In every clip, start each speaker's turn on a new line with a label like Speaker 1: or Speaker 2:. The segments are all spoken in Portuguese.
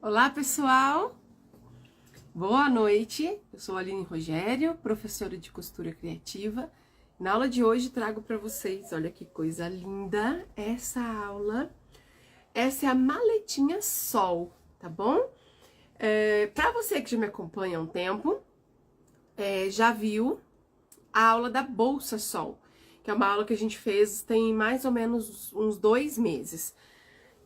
Speaker 1: Olá, pessoal! Boa noite! Eu sou a Aline Rogério, professora de costura criativa. Na aula de hoje trago para vocês, olha que coisa linda, essa aula. Essa é a maletinha Sol, tá bom? Para você que já me acompanha há um tempo, já viu a aula da Bolsa Sol, que é uma aula que a gente fez tem mais ou menos uns 2 meses.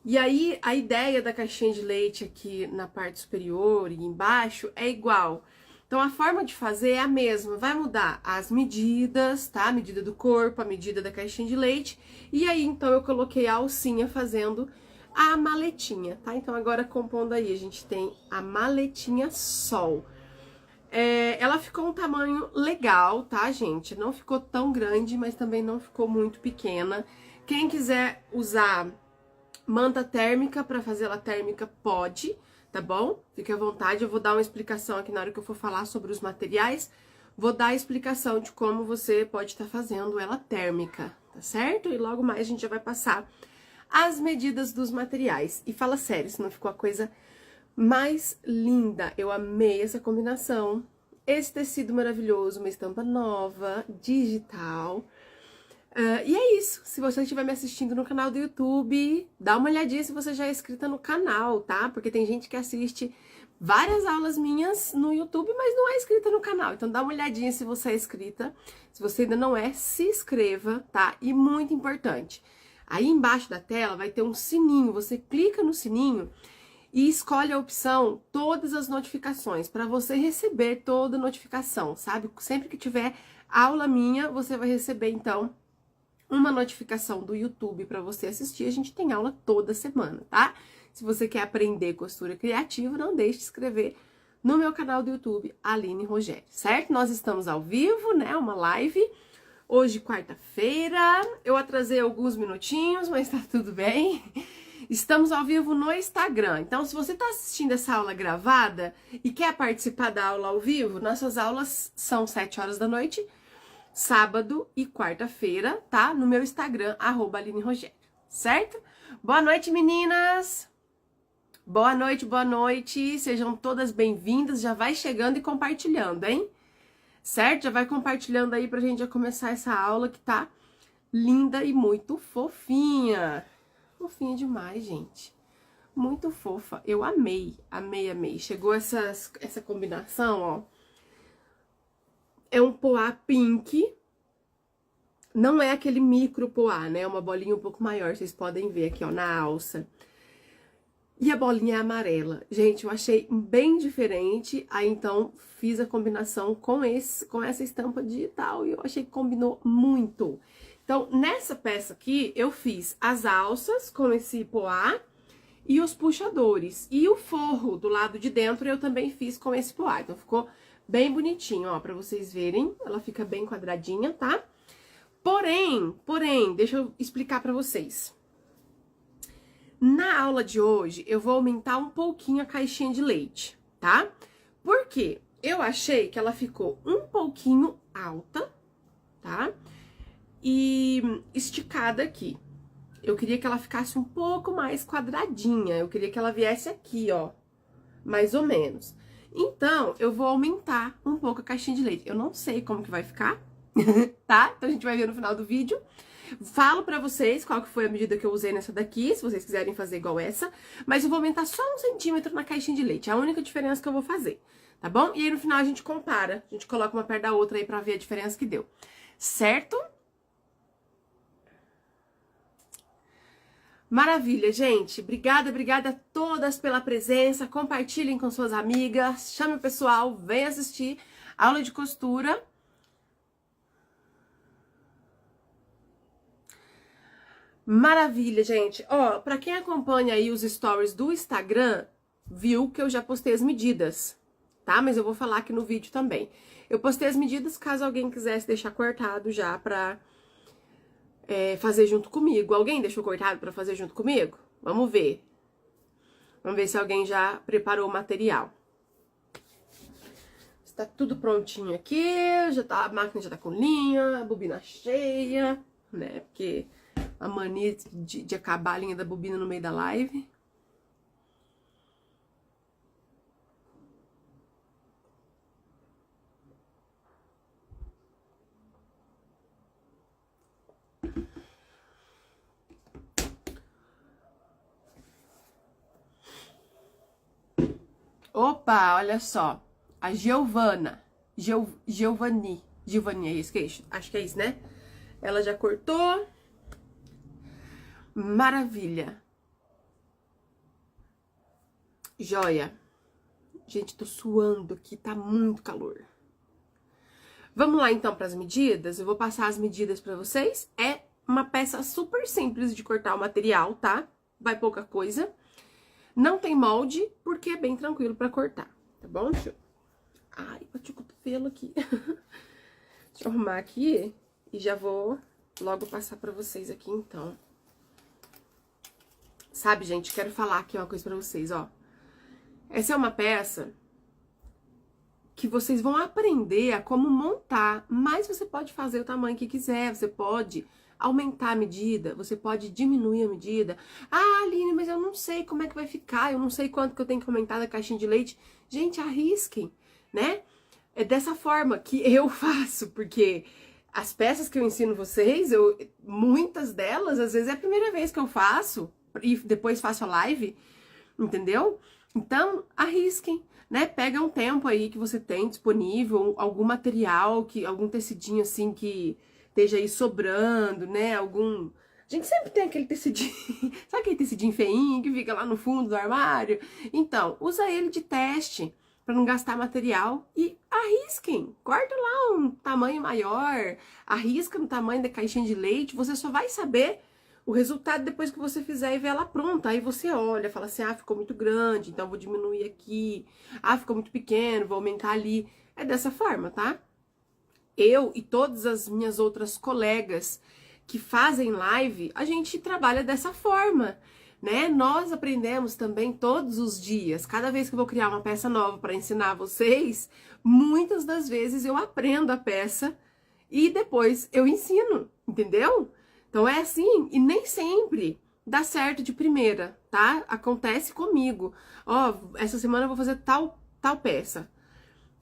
Speaker 1: E aí, a ideia da caixinha de leite aqui na parte superior e embaixo é igual. Então, a forma de fazer é a mesma. Vai mudar as medidas, tá? A medida do corpo, a medida da caixinha de leite. E aí, então, eu coloquei a alcinha fazendo a maletinha, tá? Então, agora, compondo aí, a gente tem a maletinha Sol. Ela ficou um tamanho legal, tá, gente? Não ficou tão grande, mas também não ficou muito pequena. Quem quiser usar manta térmica para fazer ela térmica pode, tá bom? Fique à vontade, eu vou dar uma explicação aqui na hora que eu for falar sobre os materiais. Vou dar a explicação de como você pode estar fazendo ela térmica, tá certo? E logo mais a gente já vai passar as medidas dos materiais. E fala sério, se não ficou a coisa mais linda. Eu amei essa combinação. Esse tecido maravilhoso, uma estampa nova, digital. E é isso, se você estiver me assistindo no canal do YouTube, dá uma olhadinha se você já é inscrita no canal, tá? Porque tem gente que assiste várias aulas minhas no YouTube, mas não é inscrita no canal. Então dá uma olhadinha se você é inscrita. Se você ainda não é, se inscreva, tá? E muito importante, aí embaixo da tela vai ter um sininho, você clica no sininho e escolhe a opção todas as notificações, para você receber toda notificação, sabe? Sempre que tiver aula minha, você vai receber, então, uma notificação do YouTube para você assistir. A gente tem aula toda semana, tá? Se você quer aprender costura criativa, não deixe de se inscrever no meu canal do YouTube, Aline Rogério, certo? Nós estamos ao vivo, né? Uma live. Hoje, quarta-feira. Eu atrasei alguns minutinhos, mas tá tudo bem. Estamos ao vivo no Instagram. Então, se você está assistindo essa aula gravada e quer participar da aula ao vivo, nossas aulas são 7 horas da noite, sábado e quarta-feira, tá? No meu Instagram, @AlineRogério, certo? Boa noite, meninas! Boa noite, boa noite! Sejam todas bem-vindas, já vai chegando e compartilhando, hein? Certo? Já vai compartilhando aí pra gente já começar essa aula que tá linda e muito fofinha. Fofinha demais, gente. Muito fofa. Eu amei, amei, amei. Chegou essa combinação, ó. É um poá pink. Não é aquele micro poá, né? É uma bolinha um pouco maior. Vocês podem ver aqui, ó, na alça. E a bolinha é amarela. Gente, eu achei bem diferente. Aí, então, fiz a combinação com essa estampa digital. E eu achei que combinou muito. Então, nessa peça aqui, eu fiz as alças com esse poá e os puxadores. E o forro do lado de dentro eu também fiz com esse poá. Então, ficou bem bonitinho, ó, pra vocês verem. Ela fica bem quadradinha, tá? Porém, deixa eu explicar pra vocês. Na aula de hoje, eu vou aumentar um pouquinho a caixinha de leite, tá? Por quê? Eu achei que ela ficou um pouquinho alta, tá? E esticada aqui. Eu queria que ela ficasse um pouco mais quadradinha. Eu queria que ela viesse aqui, ó, mais ou menos. Então, eu vou aumentar um pouco a caixinha de leite. Eu não sei como que vai ficar, tá? Então, a gente vai ver no final do vídeo. Falo pra vocês qual que foi a medida que eu usei nessa daqui, se vocês quiserem fazer igual essa. Mas eu vou aumentar só 1 centímetro na caixinha de leite. É a única diferença que eu vou fazer, tá bom? E aí, no final, a gente compara. A gente coloca uma perto da outra aí pra ver a diferença que deu. Certo? Maravilha, gente. Obrigada, obrigada a todas pela presença. Compartilhem com suas amigas. Chame o pessoal, vem assistir aula de costura. Maravilha, gente. Ó, pra quem acompanha aí os stories do Instagram, viu que eu já postei as medidas, tá? Mas eu vou falar aqui no vídeo também. Eu postei as medidas caso alguém quisesse deixar cortado já pra fazer junto comigo. Alguém deixou cortado pra fazer junto comigo? Vamos ver. Vamos ver se alguém já preparou o material. Está tudo prontinho aqui, a máquina já tá com linha, a bobina cheia, né? Porque a mania de acabar a linha da bobina no meio da live. Opa, olha só. A Giovani, é isso que é isso? Acho que é isso, né? Ela já cortou. Maravilha. Joia. Gente, tô suando aqui, tá muito calor. Vamos lá então para as medidas. Eu vou passar as medidas para vocês. É uma peça super simples de cortar o material, tá? Vai pouca coisa. Não tem molde, porque é bem tranquilo para cortar, tá bom? Deixa eu... Ai, bati o cotovelo aqui. Deixa eu arrumar aqui e já vou logo passar para vocês aqui, então. Sabe, gente, quero falar aqui uma coisa para vocês, ó. Essa é uma peça que vocês vão aprender a como montar, mas você pode fazer o tamanho que quiser, você pode aumentar a medida, você pode diminuir a medida. Ah, Aline, mas eu não sei como é que vai ficar, eu não sei quanto que eu tenho que aumentar da caixinha de leite. Gente, arrisquem, né? É dessa forma que eu faço, porque as peças que eu ensino vocês, muitas delas, às vezes é a primeira vez que eu faço, e depois faço a live, entendeu? Então, arrisquem, né? Pega um tempo aí que você tem disponível, algum material, algum tecidinho assim que esteja aí sobrando, né? A gente sempre tem aquele tecidinho, sabe aquele tecidinho feinho que fica lá no fundo do armário? Então, usa ele de teste para não gastar material e arrisquem. Corta lá um tamanho maior, arrisca no tamanho da caixinha de leite, você só vai saber o resultado depois que você fizer e ver ela pronta. Aí você olha, fala assim, ah, ficou muito grande, então vou diminuir aqui. Ah, ficou muito pequeno, vou aumentar ali. É dessa forma, tá? Eu e todas as minhas outras colegas que fazem live, a gente trabalha dessa forma, né? Nós aprendemos também todos os dias. Cada vez que eu vou criar uma peça nova para ensinar vocês, muitas das vezes eu aprendo a peça e depois eu ensino, entendeu? Então é assim, e nem sempre dá certo de primeira, tá? Acontece comigo. Ó, essa semana eu vou fazer tal peça.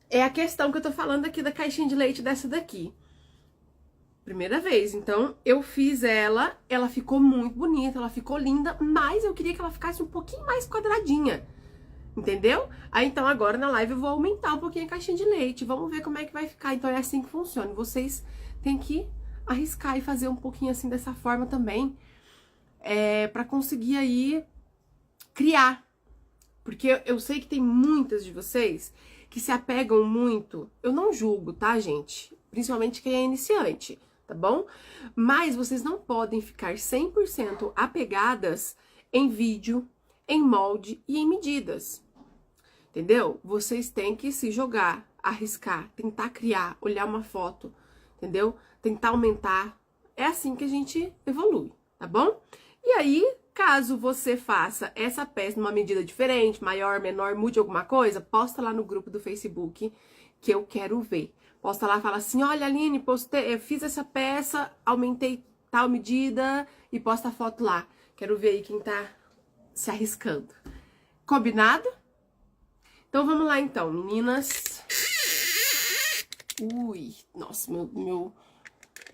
Speaker 1: É a questão que eu tô falando aqui da caixinha de leite dessa daqui. Primeira vez, então eu fiz ela ficou muito bonita, ela ficou linda, mas eu queria que ela ficasse um pouquinho mais quadradinha, entendeu? Aí então agora na live eu vou aumentar um pouquinho a caixinha de leite, vamos ver como é que vai ficar. Então é assim que funciona, vocês têm que arriscar e fazer um pouquinho assim dessa forma também, para conseguir aí criar, porque eu sei que tem muitas de vocês que se apegam muito, eu não julgo, tá, gente? Principalmente quem é iniciante, tá bom? Mas vocês não podem ficar 100% apegadas em vídeo, em molde e em medidas, entendeu? Vocês têm que se jogar, arriscar, tentar criar, olhar uma foto, entendeu? Tentar aumentar. É assim que a gente evolui, tá bom? E aí, caso você faça essa peça numa medida diferente, maior, menor, mude alguma coisa, posta lá no grupo do Facebook que eu quero ver. Posta lá, fala assim, olha, Aline, eu fiz essa peça, aumentei tal medida e posta a foto lá. Quero ver aí quem tá se arriscando. Combinado? Então vamos lá então, meninas. Ui, nossa, meu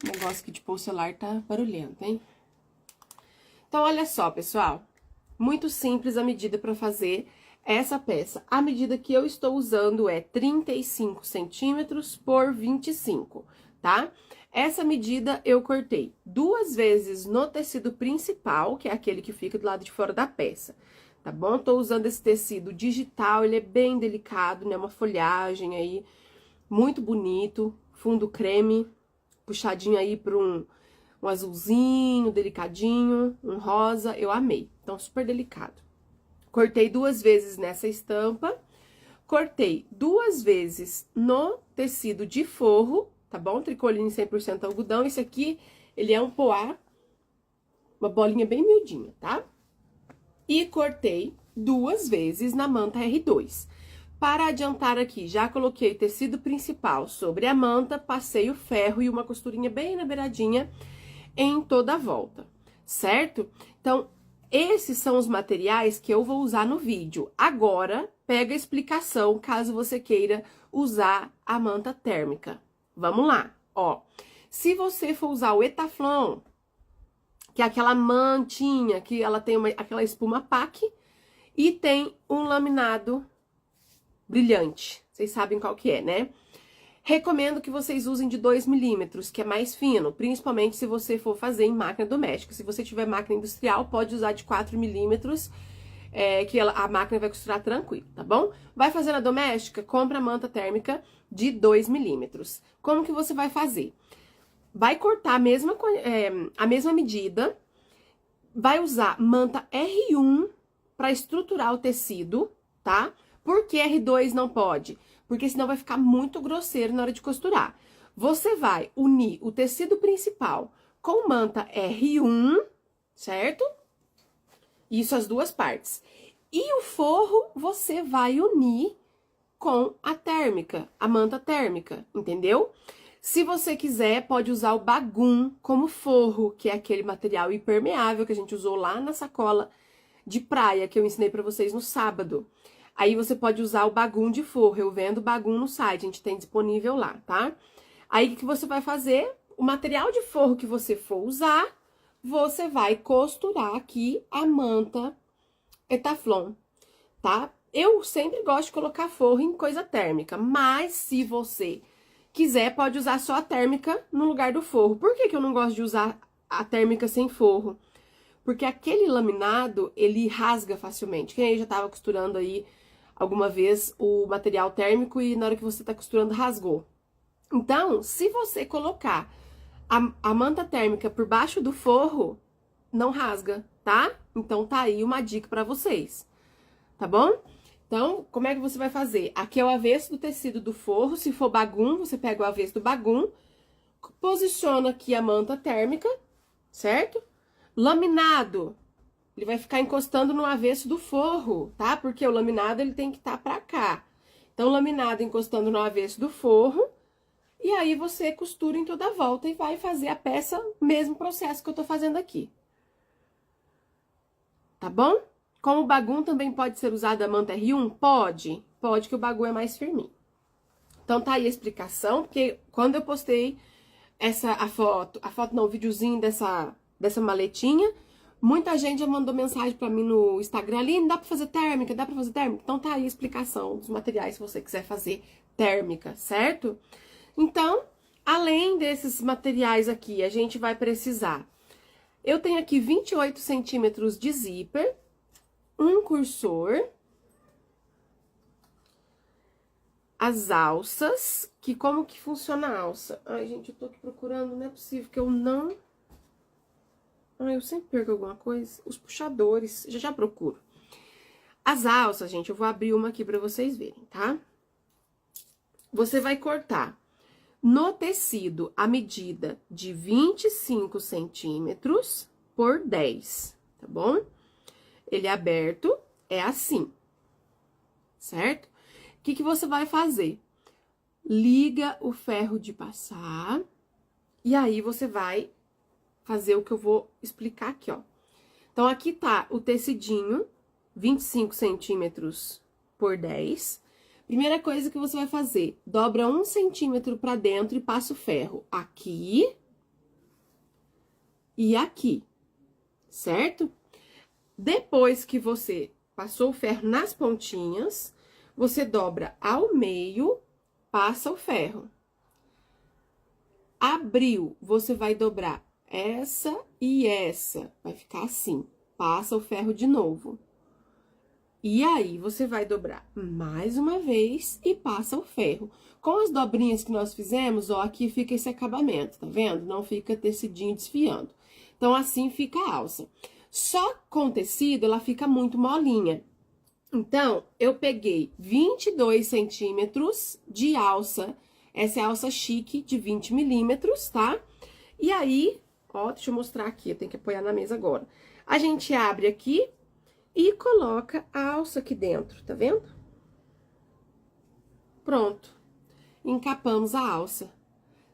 Speaker 1: negócio aqui de pôr o celular tá barulhento, hein? Então, olha só, pessoal. Muito simples a medida para fazer essa peça. A medida que eu estou usando é 35 centímetros por 25, tá? Essa medida eu cortei 2 vezes no tecido principal, que é aquele que fica do lado de fora da peça, tá bom? Tô usando esse tecido digital, ele é bem delicado, né? Uma folhagem aí, muito bonito, fundo creme, puxadinho aí para um azulzinho, delicadinho, um rosa, eu amei. Então, super delicado. Cortei 2 vezes nessa estampa, cortei 2 vezes no tecido de forro, tá bom? Tricoline 100% algodão. Esse aqui, ele é um poá, uma bolinha bem miudinha, tá? E cortei 2 vezes na manta R2. Para adiantar aqui, já coloquei tecido principal sobre a manta, passei o ferro e uma costurinha bem na beiradinha em toda a volta, certo? Então, esses são os materiais que eu vou usar no vídeo. Agora, pega a explicação, caso você queira usar a manta térmica. Vamos lá, ó. Se você for usar o Etaflon, que é aquela mantinha, que ela tem aquela espuma PAC e tem um laminado brilhante. Vocês sabem qual que é, né? Recomendo que vocês usem de 2 milímetros, que é mais fino, principalmente se você for fazer em máquina doméstica. Se você tiver máquina industrial, pode usar de 4 milímetros, que a máquina vai costurar tranquilo, tá bom? Vai fazer na doméstica? Compra a manta térmica de 2 milímetros. Como que você vai fazer? Vai cortar a mesma medida, vai usar manta R1 para estruturar o tecido, tá? Por que R2 não pode? Porque senão vai ficar muito grosseiro na hora de costurar. Você vai unir o tecido principal com manta R1, certo? Isso as duas partes. E o forro você vai unir com a térmica, a manta térmica, entendeu? Se você quiser, pode usar o bagum como forro, que é aquele material impermeável que a gente usou lá na sacola de praia, que eu ensinei pra vocês no sábado. Aí você pode usar o bagum de forro, eu vendo bagum no site, a gente tem disponível lá, tá? Aí o que você vai fazer? O material de forro que você for usar, você vai costurar aqui a manta Etaflon, tá? Eu sempre gosto de colocar forro em coisa térmica, mas se você quiser, pode usar só a térmica no lugar do forro. Por que que eu não gosto de usar a térmica sem forro? Porque aquele laminado, ele rasga facilmente. Quem aí já tava costurando aí alguma vez o material térmico e na hora que você tá costurando rasgou. Então, se você colocar a manta térmica por baixo do forro, não rasga, tá? Então, tá aí uma dica pra vocês, tá bom? Então, como é que você vai fazer? Aqui é o avesso do tecido do forro, se for bagum, você pega o avesso do bagum, posiciona aqui a manta térmica, certo? Laminado, ele vai ficar encostando no avesso do forro, tá? Porque o laminado, ele tem que estar pra cá. Então, laminado encostando no avesso do forro, e aí você costura em toda a volta e vai fazer a peça, mesmo processo que eu tô fazendo aqui. Tá bom? Como o bagum também pode ser usado a manta R1? Pode. Pode, que o bagum é mais firminho. Então, tá aí a explicação, porque quando eu postei o videozinho dessa maletinha, muita gente já mandou mensagem pra mim no Instagram, Aline, dá pra fazer térmica? Dá pra fazer térmica? Então, tá aí a explicação dos materiais se você quiser fazer térmica, certo? Então, além desses materiais aqui, a gente vai precisar. Eu tenho aqui 28 centímetros de zíper, um cursor, as alças, que como que funciona a alça? Ai, gente, eu tô aqui procurando, não é possível que eu não... Ai, eu sempre perco alguma coisa. Os puxadores, já procuro. As alças, gente, eu vou abrir uma aqui pra vocês verem, tá? Você vai cortar no tecido a medida de 25 centímetros por 10, tá bom? Ele é aberto, é assim, certo? O que que você vai fazer? Liga o ferro de passar, e aí você vai fazer o que eu vou explicar aqui, ó. Então, aqui tá o tecidinho, 25 centímetros por 10. Primeira coisa que você vai fazer, dobra 1 centímetro pra dentro e passa o ferro aqui e aqui, certo? Depois que você passou o ferro nas pontinhas, você dobra ao meio, passa o ferro. Abriu, você vai dobrar essa e essa, vai ficar assim, passa o ferro de novo. E aí, você vai dobrar mais uma vez e passa o ferro. Com as dobrinhas que nós fizemos, ó, aqui fica esse acabamento, tá vendo? Não fica tecidinho desfiando. Então, assim fica a alça. Só com tecido, ela fica muito molinha. Então, eu peguei 22 centímetros de alça. Essa é a alça chique de 20 milímetros, tá? E aí, ó, deixa eu mostrar aqui, eu tenho que apoiar na mesa agora. A gente abre aqui e coloca a alça aqui dentro, tá vendo? Pronto. Encapamos a alça,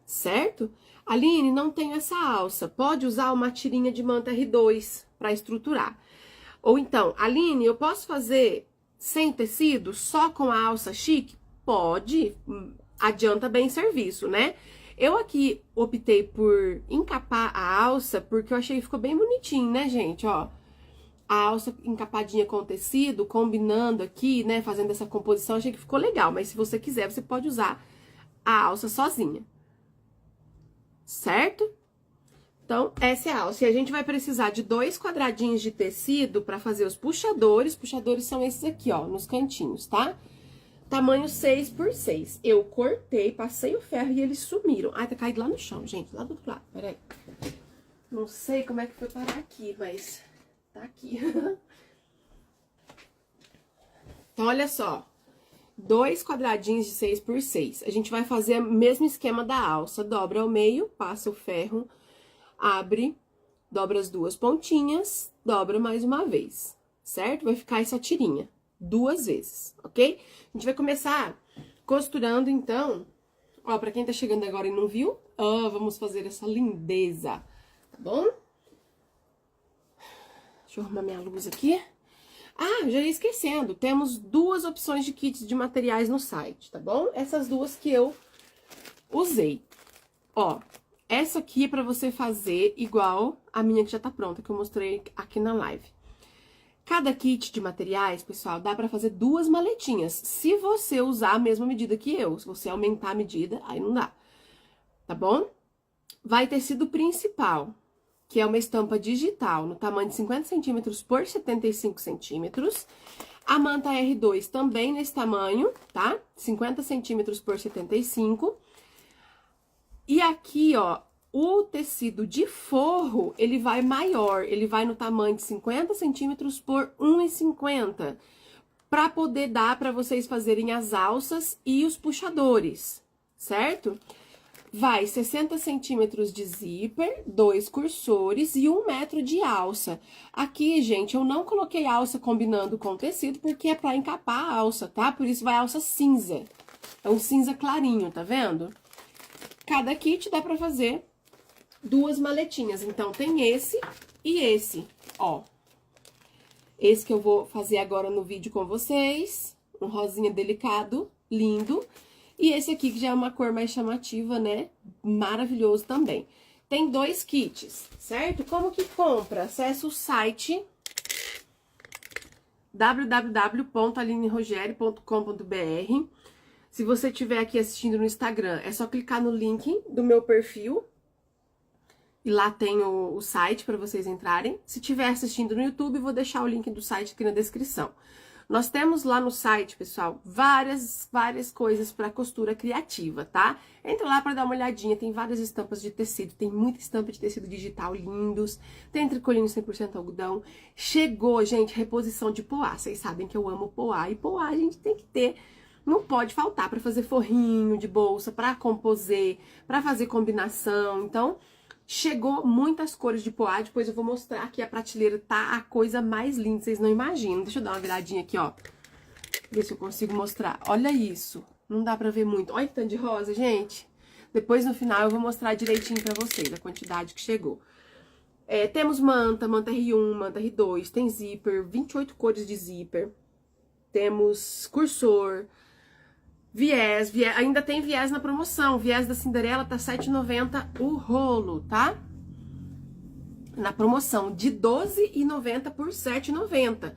Speaker 1: certo? Aline, não tem essa alça. Pode usar uma tirinha de manta R2 para estruturar. Ou então, Aline, eu posso fazer sem tecido, só com a alça chique? Pode, adianta bem serviço, né? Eu aqui optei por encapar a alça, porque eu achei que ficou bem bonitinho, né, gente? Ó, a alça encapadinha com o tecido, combinando aqui, né, fazendo essa composição, achei que ficou legal. Mas se você quiser, você pode usar a alça sozinha, certo? Então, essa é a alça. E a gente vai precisar de 2 quadradinhos de tecido para fazer os puxadores. Puxadores são esses aqui, ó, nos cantinhos, tá? Tamanho 6 por 6. Eu cortei, passei o ferro e eles sumiram. Ai, tá caído lá no chão, gente, lá do outro lado. Peraí. Não sei como é que foi parar aqui, mas tá aqui. Então, olha só. 2 quadradinhos de 6 por 6. A gente vai fazer o mesmo esquema da alça. Dobra ao meio, passa o ferro, abre, dobra as 2 pontinhas, dobra mais uma vez, certo? Vai ficar essa tirinha 2 vezes, ok? A gente vai começar costurando, então, ó, pra quem tá chegando agora e não viu, ó, vamos fazer essa lindeza, tá bom? Deixa eu arrumar minha luz aqui. Ah, já ia esquecendo, temos 2 opções de kits de materiais no site, tá bom? Essas 2 que eu usei. Ó, essa aqui é pra você fazer igual a minha que já tá pronta, que eu mostrei aqui na live. Cada kit de materiais, pessoal, dá pra fazer 2 maletinhas, se você usar a mesma medida que eu. Se você aumentar a medida, aí não dá, tá bom? Vai tecido principal, que é uma estampa digital, no tamanho de 50 centímetros por 75 centímetros. A manta R2 também nesse tamanho, tá? 50 centímetros por 75. E aqui, ó, o tecido de forro, ele vai maior, ele vai no tamanho de 50 centímetros por 1,50, para poder dar para vocês fazerem as alças e os puxadores, certo? Vai 60 centímetros de zíper, 2 cursores e 1 metro de alça. Aqui, gente, eu não coloquei alça combinando com o tecido, porque é pra encapar a alça, tá? Por isso vai alça cinza. É um cinza clarinho, tá vendo? Cada kit dá pra fazer 2 maletinhas. Então, tem esse e esse, ó. Esse que eu vou fazer agora no vídeo com vocês. Um rosinha delicado, lindo. E esse aqui, que já é uma cor mais chamativa, né? Maravilhoso também. Tem 2 kits, certo? Como que compra? Acesse o site www.alinerogerio.com.br. Se você estiver aqui assistindo no Instagram, é só clicar no link do meu perfil. E lá tem o site para vocês entrarem. Se estiver assistindo no YouTube, vou deixar o link do site aqui na descrição. Nós temos lá no site, pessoal, várias coisas para costura criativa, tá? Entra lá para dar uma olhadinha, tem várias estampas de tecido, tem muita estampa de tecido digital lindos, tem tricoline 100% algodão. Chegou, gente, reposição de poá. Vocês sabem que eu amo poá, e poá a gente tem que ter, não pode faltar para fazer forrinho de bolsa, para composer, para fazer combinação. Então, chegou muitas cores de poá, depois eu vou mostrar que a prateleira tá a coisa mais linda, vocês não imaginam. Deixa eu dar uma viradinha aqui, ó. Ver se eu consigo mostrar. Olha isso, não dá pra ver muito. Olha que tanto de rosa, gente. Depois, no final, eu vou mostrar direitinho pra vocês a quantidade que chegou. Temos manta R1, manta R2, tem zíper, 28 cores de zíper. Temos cursor, viés, ainda tem viés na promoção. O viés da Cinderela tá R$ 7,90 o rolo, tá? Na promoção, de R$ 12,90 por R$ 7,90.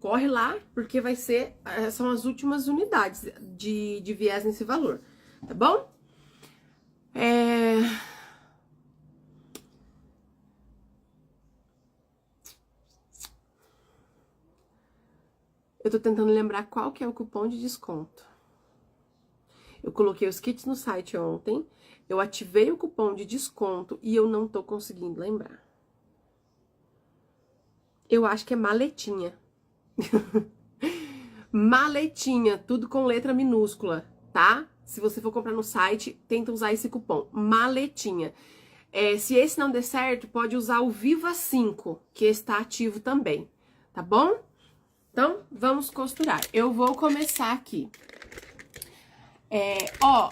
Speaker 1: Corre lá, porque vai ser, são as últimas unidades de viés nesse valor, tá bom? Eu tô tentando lembrar qual que é o cupom de desconto. Eu coloquei os kits no site ontem, eu ativei o cupom de desconto e eu não tô conseguindo lembrar. Eu acho que é maletinha. Maletinha, tudo com letra minúscula, tá? Se você for comprar no site, tenta usar esse cupom, maletinha. Se esse não der certo, pode usar o Viva 5, que está ativo também, tá bom? Então, vamos costurar. Eu vou começar aqui.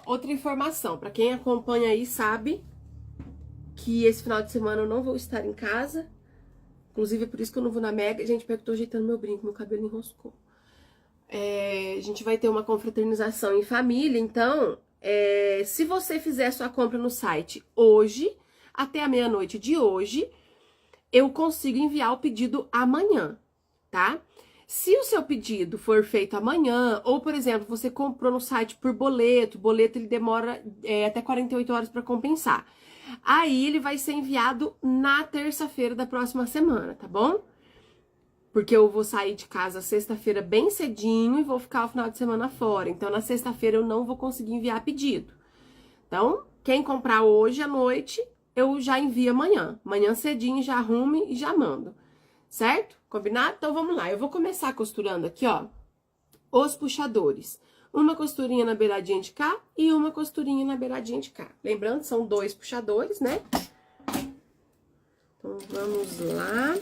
Speaker 1: Outra informação, pra quem acompanha aí sabe que esse final de semana eu não vou estar em casa. Inclusive, é por isso que eu não vou na Mega. Gente, porque eu tô ajeitando meu brinco, meu cabelo enroscou. A gente vai ter uma confraternização em família, então, se você fizer sua compra no site hoje, até a meia-noite de hoje, eu consigo enviar o pedido amanhã, tá? Se o seu pedido for feito amanhã, ou, por exemplo, você comprou no site por boleto, o boleto ele demora até 48 horas para compensar. Aí ele vai ser enviado na terça-feira da próxima semana, tá bom? Porque eu vou sair de casa sexta-feira bem cedinho e vou ficar o final de semana fora. Então, na sexta-feira eu não vou conseguir enviar pedido. Então, quem comprar hoje à noite, eu já envio amanhã. Amanhã cedinho já arrume e já mando. Certo? Combinado? Então, vamos lá. Eu vou começar costurando aqui, ó, os puxadores. Uma costurinha na beiradinha de cá e uma costurinha na beiradinha de cá. Lembrando, são 2 puxadores, né? Então, vamos lá.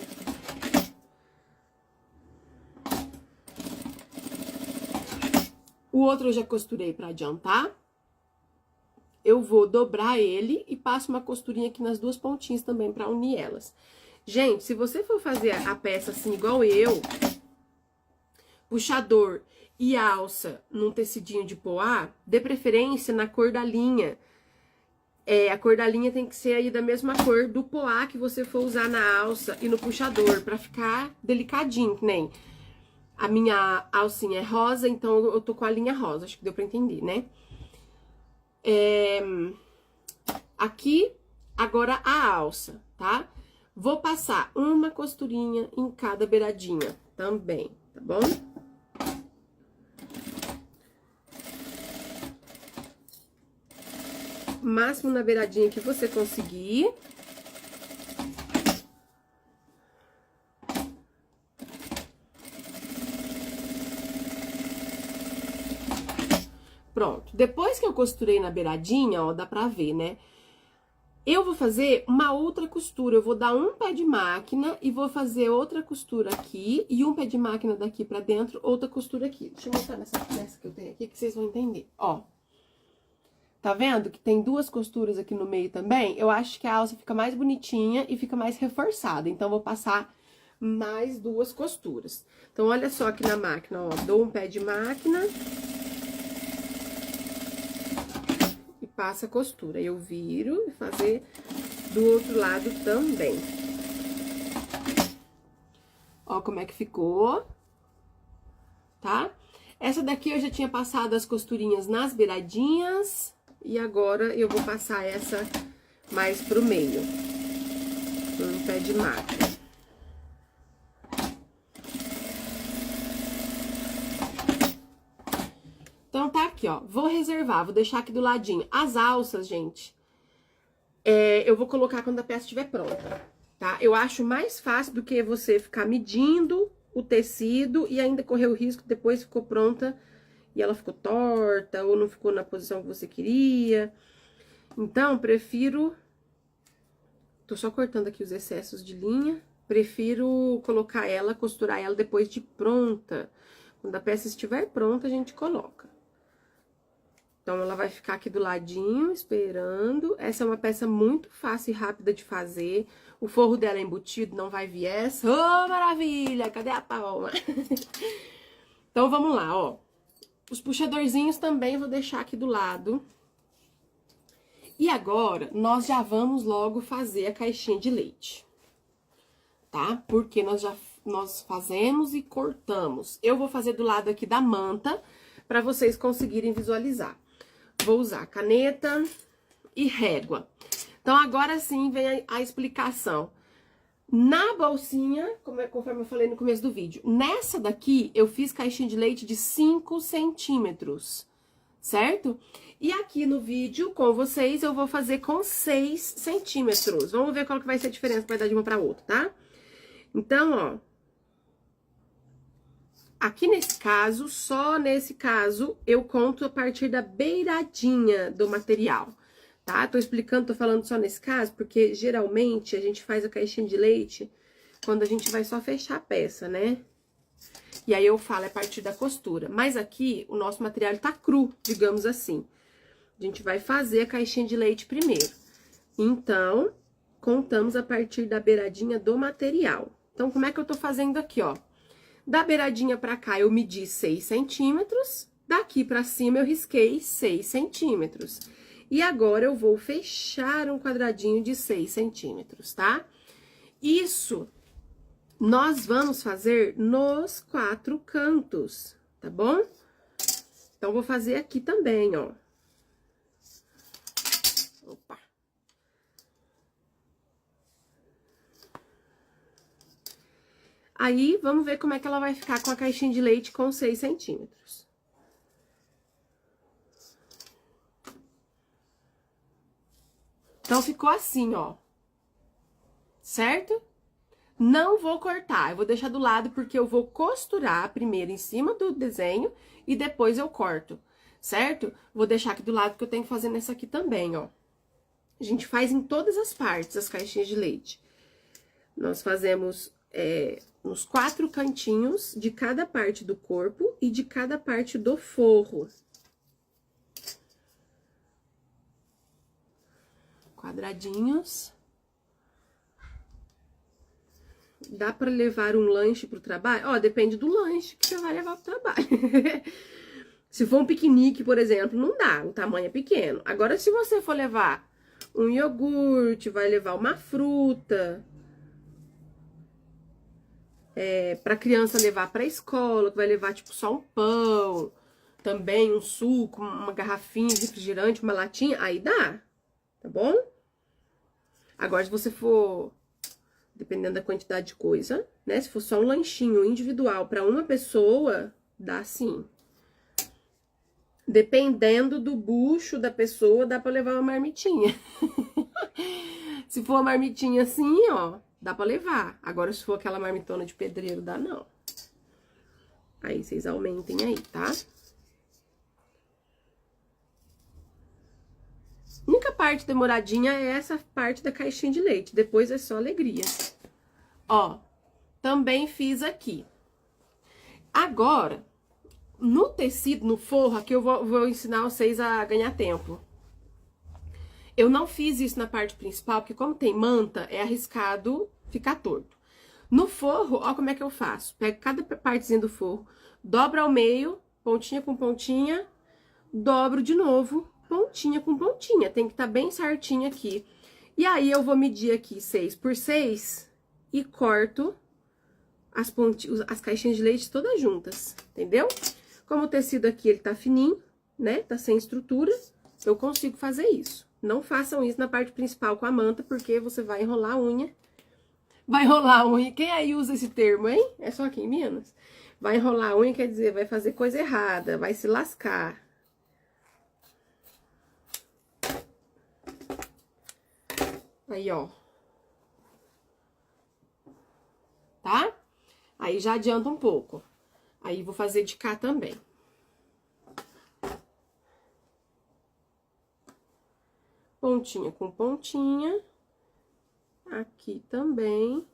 Speaker 1: O outro eu já costurei pra adiantar. Eu vou dobrar ele e passo uma costurinha aqui nas 2 pontinhas também pra unir elas. Gente, se você for fazer a peça assim, igual eu, puxador e alça num tecidinho de poá, dê preferência na cor da linha. A cor da linha tem que ser aí da mesma cor do poá que você for usar na alça e no puxador, pra ficar delicadinho, que nem a minha alcinha é rosa, então eu tô com a linha rosa, acho que deu pra entender, né? Aqui, agora a alça, tá? Vou passar uma costurinha em cada beiradinha também, tá bom? Máximo na beiradinha que você conseguir. Pronto. Depois que eu costurei na beiradinha, ó, dá pra ver, né? Eu vou fazer uma outra costura. Eu vou dar um pé de máquina e vou fazer outra costura aqui. E um pé de máquina daqui pra dentro, outra costura aqui. Deixa eu mostrar nessa que eu tenho aqui, que vocês vão entender. Ó. Tá vendo que tem 2 costuras aqui no meio também? Eu acho que a alça fica mais bonitinha e fica mais reforçada. Então, vou passar mais 2 costuras. Então, olha só aqui na máquina, ó. Dou um pé de máquina. E passo a costura. Eu viro e fazer do outro lado também. Ó como é que ficou. Tá? Essa daqui eu já tinha passado as costurinhas nas beiradinhas. E agora eu vou passar essa mais pro meio. Um pé de máquina. Então, tá aqui, ó. Vou reservar, vou deixar aqui do ladinho. As alças, gente, eu vou colocar quando a peça estiver pronta, tá? Eu acho mais fácil do que você ficar medindo o tecido e ainda correr o risco, depois ficou pronta e ela ficou torta ou não ficou na posição que você queria. Então, prefiro... Tô só cortando aqui os excessos de linha. Prefiro colocar ela, costurar ela depois de pronta. Quando a peça estiver pronta, a gente coloca. Então, ela vai ficar aqui do ladinho, esperando. Essa é uma peça muito fácil e rápida de fazer. O forro dela é embutido, não vai viés. Oh, maravilha! Cadê a palma? Então, vamos lá, ó. Os puxadorzinhos também vou deixar aqui do lado. E agora, nós já vamos logo fazer a caixinha de leite, tá? Porque nós fazemos e cortamos. Eu vou fazer do lado aqui da manta, pra vocês conseguirem visualizar. Vou usar caneta e régua. Então, agora sim vem a explicação. Na bolsinha, conforme eu falei no começo do vídeo, nessa daqui eu fiz caixinha de leite de 5 centímetros, certo? E aqui no vídeo, com vocês, eu vou fazer com 6 centímetros. Vamos ver qual que vai ser a diferença, vai dar de uma pra outra, tá? Então, ó. Aqui nesse caso, só nesse caso, eu conto a partir da beiradinha do material, tá? Tô explicando, tô falando só nesse caso, porque geralmente a gente faz a caixinha de leite quando a gente vai só fechar a peça, né? E aí eu falo a partir da costura. Mas aqui, o nosso material tá cru, digamos assim. A gente vai fazer a caixinha de leite primeiro. Então, contamos a partir da beiradinha do material. Então, como é que eu tô fazendo aqui, ó? Da beiradinha pra cá, eu medi 6 centímetros Daqui pra cima eu risquei 6 centímetros. E agora eu vou fechar um quadradinho de 6 centímetros, tá? Isso nós vamos fazer nos 4 cantos, tá bom? Então, vou fazer aqui também, ó. Opa! Aí, vamos ver como é que ela vai ficar com a caixinha de leite com 6 centímetros. Então, ficou assim, ó. Certo? Não vou cortar, eu vou deixar do lado porque eu vou costurar primeiro em cima do desenho e depois eu corto, certo? Vou deixar aqui do lado porque eu tenho que fazer nessa aqui também, ó. A gente faz em todas as partes as caixinhas de leite. Nós fazemos nos 4 cantinhos de cada parte do corpo e de cada parte do forro. Quadradinhos. Dá pra levar um lanche pro trabalho? Ó, depende do lanche que você vai levar pro trabalho. Se for um piquenique, por exemplo, não dá, o tamanho é pequeno. Agora, se você for levar um iogurte, vai levar uma fruta, pra criança levar pra escola, que vai levar, tipo, só um pão, também um suco, uma garrafinha de refrigerante, uma latinha, aí dá, tá bom? Agora, se você for... dependendo da quantidade de coisa, né? Se for só um lanchinho individual para uma pessoa, dá sim. Dependendo do bucho da pessoa, dá para levar uma marmitinha. Se for uma marmitinha assim, ó, dá para levar. Agora, se for aquela marmitona de pedreiro, dá não. Aí, vocês aumentem aí, tá? A única parte demoradinha é essa parte da caixinha de leite. Depois é só alegria. Ó, também fiz aqui. Agora, no tecido, no forro, aqui eu vou ensinar vocês a ganhar tempo. Eu não fiz isso na parte principal, porque como tem manta, é arriscado ficar torto. No forro, ó como é que eu faço. Pego cada partezinha do forro, dobro ao meio, pontinha com pontinha, dobro de novo, pontinha com pontinha. Tem que estar bem certinho aqui. E aí, eu vou medir aqui 6 por 6 e corto as caixinhas de leite todas juntas, entendeu? Como o tecido aqui, ele tá fininho, né? Tá sem estrutura, eu consigo fazer isso. Não façam isso na parte principal com a manta, porque você vai enrolar a unha. Vai enrolar a unha. Quem aí usa esse termo, hein? É só aqui em Minas? Vai enrolar a unha, quer dizer, vai fazer coisa errada, vai se lascar. Aí, ó. Tá? Aí já adianta um pouco. Aí vou fazer de cá também. Pontinha com pontinha. Aqui também.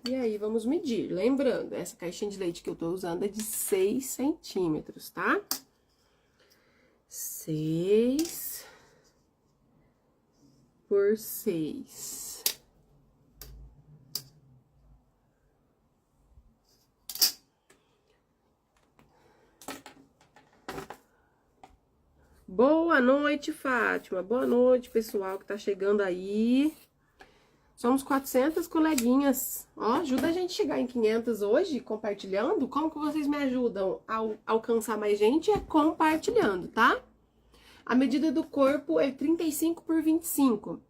Speaker 1: E aí, vamos medir. Lembrando, essa caixinha de leite que eu tô usando é de 6 centímetros, tá? 6 por 6. Boa noite, Fátima. Boa noite, pessoal que tá chegando aí. Somos 400 coleguinhas. Ó, ajuda a gente a chegar em 500 hoje, compartilhando. Como que vocês me ajudam a alcançar mais gente? É compartilhando, tá? A medida do corpo é 35 por 25.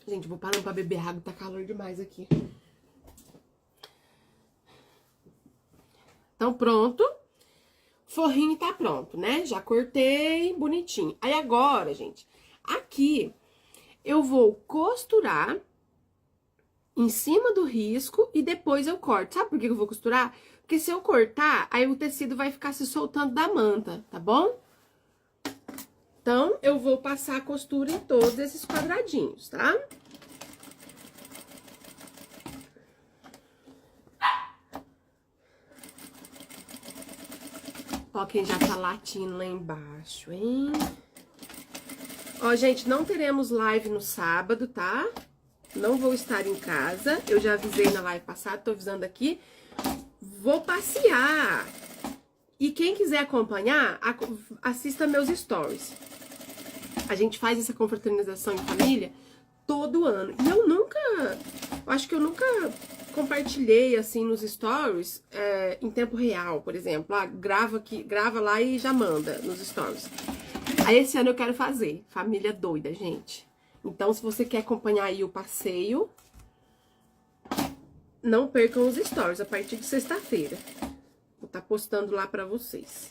Speaker 1: Gente, vou parar pra beber água, tá calor demais aqui. Então, pronto. Forrinho tá pronto, né? Já cortei bonitinho. Aí agora, gente, aqui eu vou costurar em cima do risco e depois eu corto. Sabe por que eu vou costurar? Porque se eu cortar, aí o tecido vai ficar se soltando da manta, tá bom? Então, eu vou passar a costura em todos esses quadradinhos, tá? Ó, quem já tá latindo lá embaixo, hein? Ó, gente, não teremos live no sábado, tá? Não vou estar em casa. Eu já avisei na live passada, tô avisando aqui. Vou passear. E quem quiser acompanhar, assista meus stories. A gente faz essa confraternização em família todo ano. E eu acho que eu nunca compartilhei assim nos stories em tempo real, por exemplo. Grava lá e já manda nos stories. Aí esse ano eu quero fazer. Família doida, gente. Então, se você quer acompanhar aí o passeio, não percam os stories a partir de sexta-feira. Vou estar postando lá pra vocês.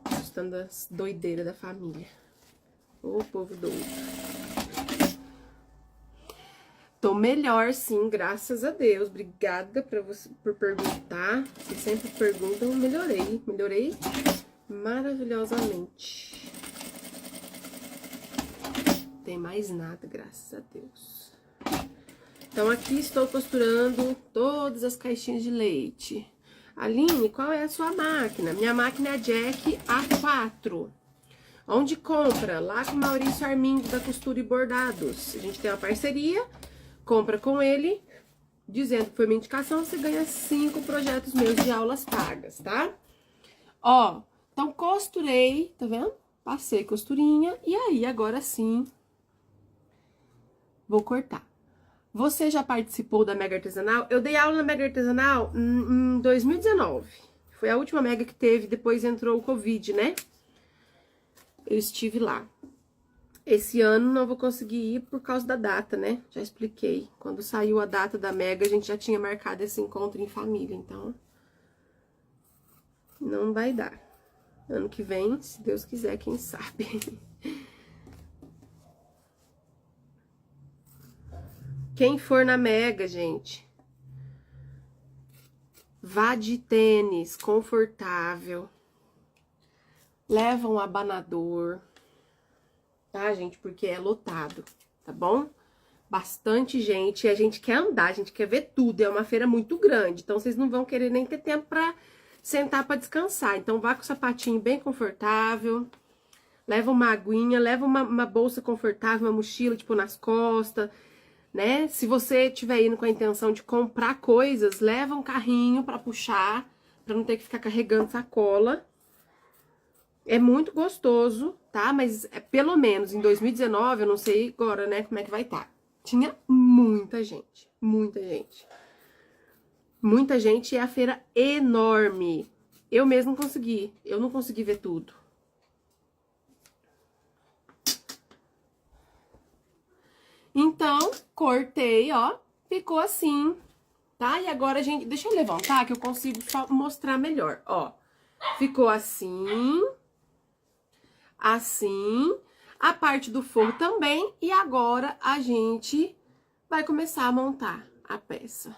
Speaker 1: Postando as doideiras da família. Ô, povo doido. Tô melhor, sim, graças a Deus. Obrigada por perguntar. Vocês sempre perguntam, melhorei. Melhorei maravilhosamente. Não tem mais nada, graças a Deus. Então, aqui estou costurando todas as caixinhas de leite. Aline, qual é a sua máquina? Minha máquina é a Jack A4. Onde compra? Lá com o Maurício Armindo, da Costura e Bordados. A gente tem uma parceria, compra com ele, dizendo que foi minha indicação, você ganha 5 projetos meus de aulas pagas, tá? Ó, então costurei, tá vendo? Passei costurinha, e aí, agora sim, vou cortar. Você já participou da Mega Artesanal? Eu dei aula na Mega Artesanal em 2019. Foi a última Mega que teve, depois entrou o Covid, né? Eu estive lá. Esse ano não vou conseguir ir por causa da data, né? Já expliquei. Quando saiu a data da Mega, a gente já tinha marcado esse encontro em família, então não vai dar. Ano que vem, se Deus quiser, quem sabe. Quem for na Mega, gente, vá de tênis confortável, leva um abanador, tá, gente? Porque é lotado, tá bom? Bastante gente, e a gente quer andar, a gente quer ver tudo, é uma feira muito grande, então vocês não vão querer nem ter tempo pra sentar pra descansar. Então vá com o sapatinho bem confortável, leva uma aguinha, leva uma bolsa confortável, uma mochila, tipo, nas costas, né? Se você estiver indo com a intenção de comprar coisas, leva um carrinho pra puxar, pra não ter que ficar carregando sacola. É muito gostoso, tá? Mas pelo menos em 2019, eu não sei agora, né, como é que vai estar. Tinha muita gente, muita gente. Muita gente, e a feira enorme. Eu mesmo não consegui ver tudo. Então, cortei, ó, ficou assim, tá? E agora, gente, deixa eu levantar que eu consigo mostrar melhor, ó. Ficou assim, assim, a parte do forro também, e agora a gente vai começar a montar a peça.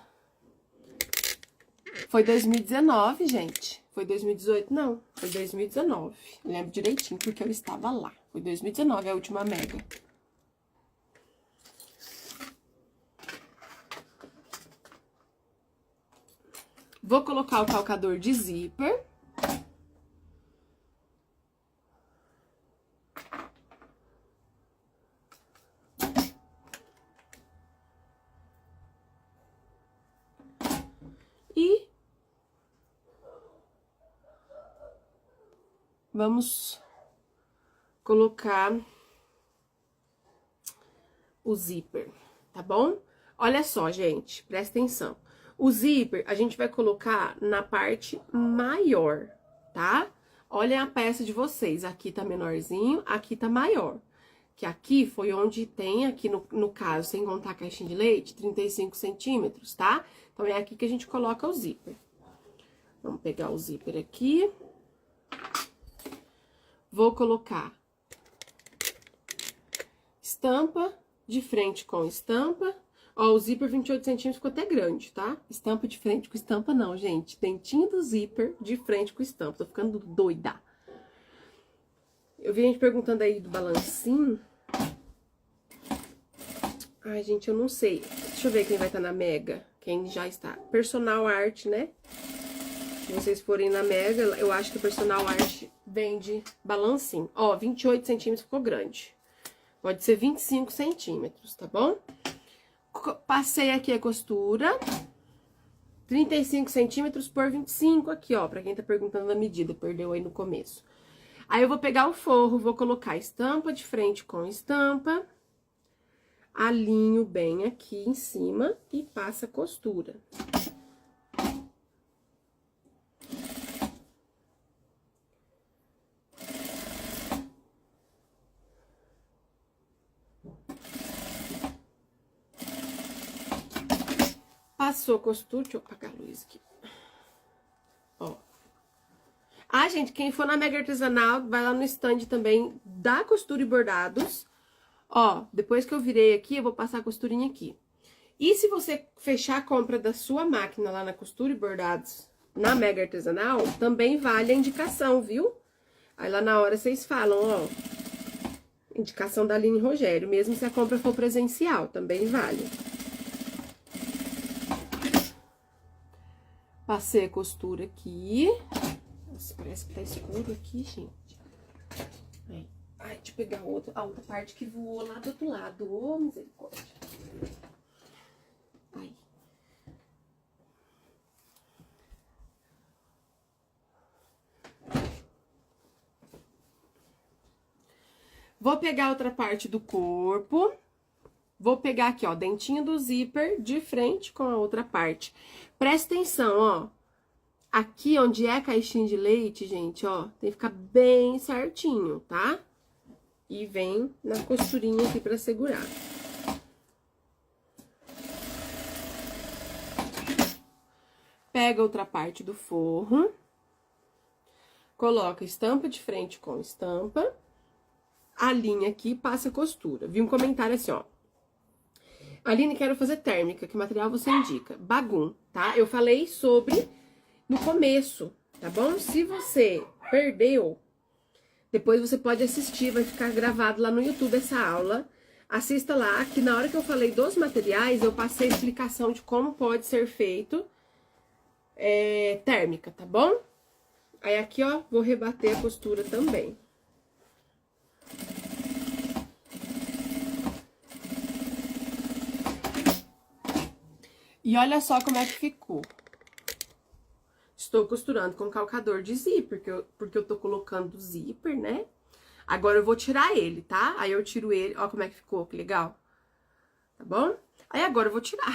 Speaker 1: Foi 2019, gente. Foi 2018, não. Foi 2019. Eu lembro direitinho, porque eu estava lá. Foi 2019, a última Mega. Vou colocar o calcador de zíper. E vamos colocar o zíper, tá bom? Olha só, gente, presta atenção. O zíper a gente vai colocar na parte maior, tá? Olha a peça de vocês, aqui tá menorzinho, aqui tá maior. Que aqui foi onde tem, aqui no caso, sem contar a caixinha de leite, 35 centímetros, tá? Então, é aqui que a gente coloca o zíper. Vamos pegar o zíper aqui. Vou colocar estampa, de frente com estampa. Ó, o zíper 28 centímetros ficou até grande, tá? Estampa de frente com estampa não, gente. Dentinho do zíper de frente com estampa. Tô ficando doida. Eu vi gente perguntando aí do balancinho. Ai, gente, eu não sei. Deixa eu ver quem vai estar na Mega. Quem já está. Personal Art, né? Se vocês forem na Mega, eu acho que o Personal Art vende balancinho. Ó, 28 centímetros ficou grande. Pode ser 25 centímetros, tá bom? Passei aqui a costura, 35 centímetros por 25 aqui, ó, pra quem tá perguntando a medida, perdeu aí no começo. Aí, eu vou pegar o forro, vou colocar estampa de frente com estampa, alinho bem aqui em cima e passa a costura. Passou a costura, deixa eu apagar a luz aqui. Ó. Ah, gente, quem for na Mega Artesanal, vai lá no stand também da Costura e Bordados. Ó, depois que eu virei aqui, eu vou passar a costurinha aqui. E se você fechar a compra da sua máquina lá na Costura e Bordados, na Mega Artesanal, também vale a indicação, viu? Aí lá na hora vocês falam, ó, indicação da Aline Rogério, mesmo se a compra for presencial, também vale. Passei a costura aqui. Nossa, parece que tá escuro aqui, gente. Aí. Ai, deixa eu pegar a outra parte que voou lá do outro lado. Ô, misericórdia. Aí. Vou pegar outra parte do corpo. Vou pegar aqui, ó, dentinho do zíper de frente com a outra parte. Presta atenção, ó. Aqui onde é a caixinha de leite, gente, ó, tem que ficar bem certinho, tá? E vem na costurinha aqui pra segurar. Pega outra parte do forro. Coloca estampa de frente com estampa. Alinha aqui e passa a costura. Vi um comentário assim, ó. Aline, quero fazer térmica, que material você indica? Bagum, tá? Eu falei sobre no começo, tá bom? Se você perdeu, depois você pode assistir, vai ficar gravado lá no YouTube essa aula. Assista lá, que na hora que eu falei dos materiais, eu passei a explicação de como pode ser feito térmica, tá bom? Aí aqui, ó, vou rebater a costura também. E olha só como é que ficou. Estou costurando com calcador de zíper, porque eu tô colocando zíper, né? Agora eu vou tirar ele, tá? Aí eu tiro ele, ó como é que ficou, que legal. Tá bom? Aí agora eu vou tirar,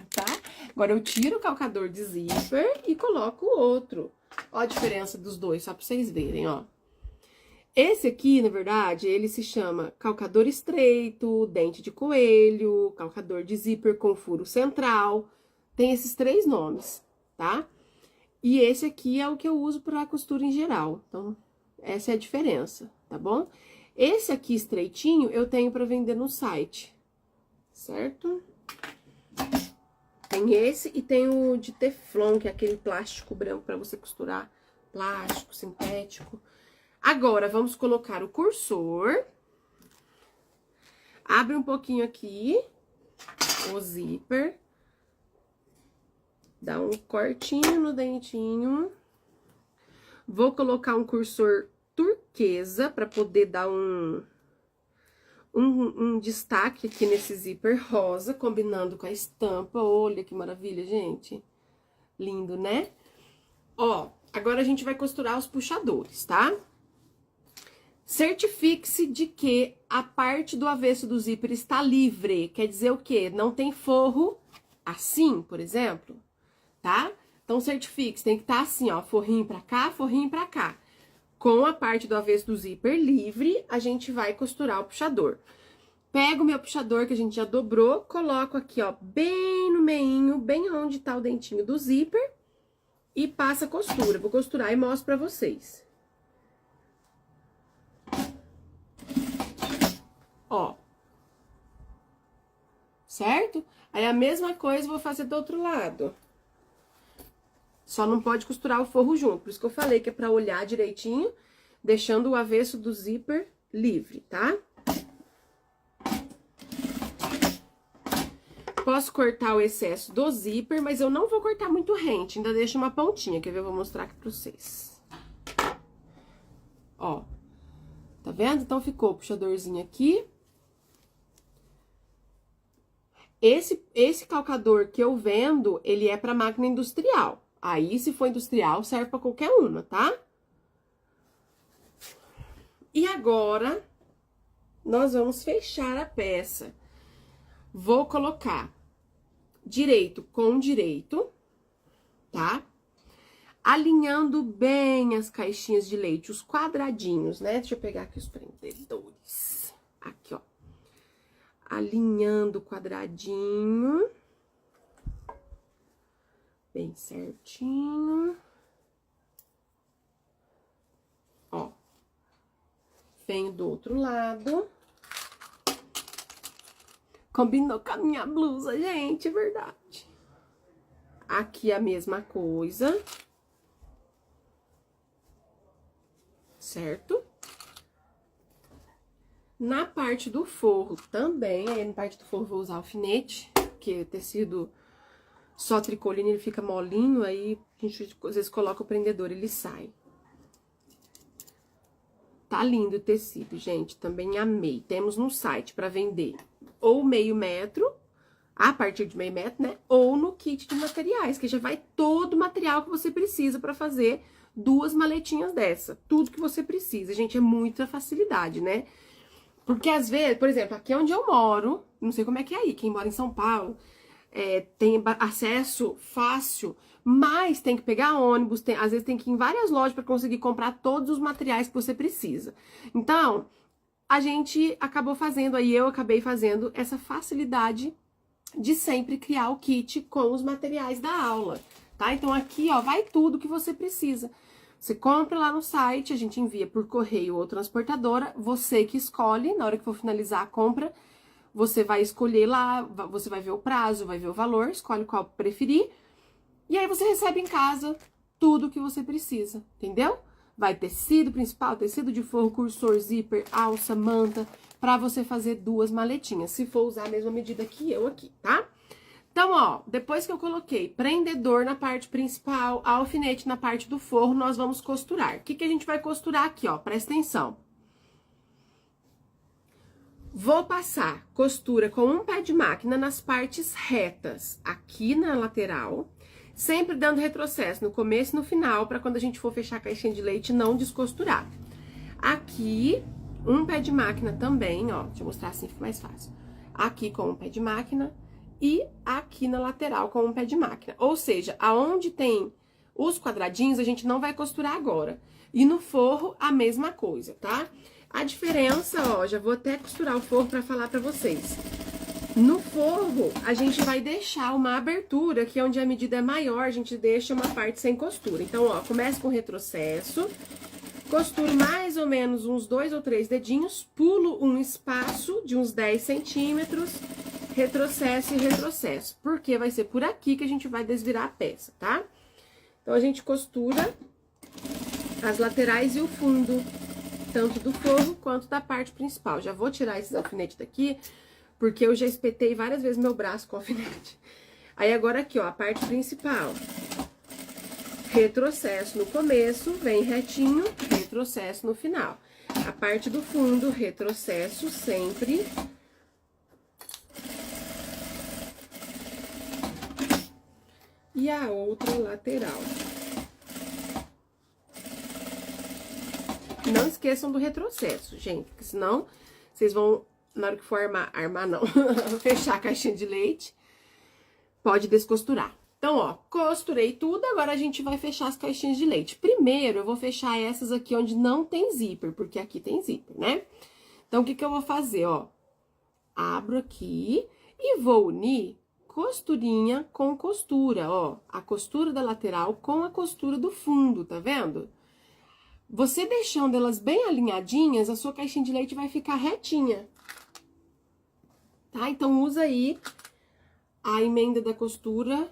Speaker 1: tá? Agora eu tiro o calcador de zíper e coloco o outro. Ó a diferença dos dois, só pra vocês verem, ó. Esse aqui, na verdade, ele se chama calcador estreito, dente de coelho, calcador de zíper com furo central. Tem esses 3 nomes, tá? E esse aqui é o que eu uso para costura em geral. Então, essa é a diferença, tá bom? Esse aqui estreitinho eu tenho para vender no site, certo? Tem esse e tem o de teflon, que é aquele plástico branco para você costurar. Plástico, sintético. Agora, vamos colocar o cursor. Abre um pouquinho aqui o zíper. Dá um cortinho no dentinho. Vou colocar um cursor turquesa para poder dar um destaque aqui nesse zíper rosa, combinando com a estampa. Olha que maravilha, gente. Lindo, né? Ó, agora a gente vai costurar os puxadores, tá? Certifique-se de que a parte do avesso do zíper está livre. Quer dizer o quê? Não tem forro assim, por exemplo, tá? Então, certifique-se, tem que estar assim, ó, forrinho pra cá, forrinho pra cá. Com a parte do avesso do zíper livre, a gente vai costurar o puxador. Pego o meu puxador, que a gente já dobrou, coloco aqui, ó, bem no meinho, bem onde tá o dentinho do zíper, e passa a costura. Vou costurar e mostro pra vocês. Ó. Certo? Aí, a mesma coisa eu vou fazer do outro lado. Só não pode costurar o forro junto. Por isso que eu falei que é pra olhar direitinho, deixando o avesso do zíper livre, tá? Posso cortar o excesso do zíper, mas eu não vou cortar muito rente. Ainda deixo uma pontinha. Quer ver? Eu vou mostrar aqui pra vocês. Ó. Tá vendo? Então, ficou o puxadorzinho aqui. Esse calcador que eu vendo, ele é para máquina industrial. Aí, se for industrial, serve para qualquer uma, tá? E agora, nós vamos fechar a peça. Vou colocar direito com direito, tá? Alinhando bem as caixinhas de leite, os quadradinhos, né? Deixa eu pegar aqui os prendedores. Aqui, ó. Alinhando o quadradinho. Bem certinho. Ó. Venho do outro lado. Combinou com a minha blusa, gente, é verdade. Aqui a mesma coisa. Certo? Na parte do forro também, aí na parte do forro vou usar alfinete, porque o tecido só tricoline, ele fica molinho, aí a gente às vezes coloca o prendedor, ele sai. Tá lindo o tecido, gente, também amei. Temos no site para vender ou meio metro, a partir de meio metro, né? Ou no kit de materiais, que já vai todo o material que você precisa para fazer 2 maletinhas dessa. Tudo que você precisa, gente, é muita facilidade, né? Porque às vezes, por exemplo, aqui onde eu moro, não sei como é que é aí, quem mora em São Paulo, tem acesso fácil, mas tem que pegar ônibus, às vezes tem que ir em várias lojas para conseguir comprar todos os materiais que você precisa. Então, a gente acabou fazendo, aí eu acabei fazendo essa facilidade de sempre criar o kit com os materiais da aula, tá? Então aqui, ó, vai tudo que você precisa. Você compra lá no site, a gente envia por correio ou transportadora, você que escolhe, na hora que for finalizar a compra, você vai escolher lá, você vai ver o prazo, vai ver o valor, escolhe qual preferir, e aí você recebe em casa tudo que você precisa, entendeu? Vai tecido principal, tecido de forro, cursor, zíper, alça, manta, pra você fazer 2 maletinhas, se for usar a mesma medida que eu aqui, tá? Então, ó, depois que eu coloquei prendedor na parte principal, alfinete na parte do forro, nós vamos costurar. O que que a gente vai costurar aqui, ó? Presta atenção. Vou passar costura com um pé de máquina nas partes retas, aqui na lateral, sempre dando retrocesso no começo e no final, para quando a gente for fechar a caixinha de leite, não descosturar. Aqui, um pé de máquina também, ó, deixa eu mostrar assim, fica mais fácil. Aqui com um pé de máquina e aqui na lateral com um pé de máquina. Ou seja, aonde tem os quadradinhos, a gente não vai costurar agora. E no forro, a mesma coisa, tá? A diferença, ó, já vou até costurar o forro pra falar pra vocês. No forro, a gente vai deixar uma abertura, que é onde a medida é maior, a gente deixa uma parte sem costura. Então, ó, começa com retrocesso, costuro mais ou menos uns 2 ou 3 dedinhos, pulo um espaço de uns 10 centímetros, retrocesso e retrocesso, porque vai ser por aqui que a gente vai desvirar a peça, tá? Então, a gente costura as laterais e o fundo, tanto do forro quanto da parte principal. Já vou tirar esses alfinetes daqui, porque eu já espetei várias vezes meu braço com alfinete. Aí, agora aqui, ó, a parte principal. Retrocesso no começo, vem retinho, retrocesso no final. A parte do fundo, retrocesso sempre. E a outra lateral. Não esqueçam do retrocesso, gente, porque senão vocês vão, na hora que for armar não, fechar a caixinha de leite, pode descosturar. Então, ó, costurei tudo, agora a gente vai fechar as caixinhas de leite. Primeiro, eu vou fechar essas aqui onde não tem zíper, porque aqui tem zíper, né? Então, o que que eu vou fazer, ó? Abro aqui e vou unir costurinha com costura, ó. A costura da lateral com a costura do fundo, tá vendo? Você deixando elas bem alinhadinhas, a sua caixinha de leite vai ficar retinha. Tá? Então, usa aí a emenda da costura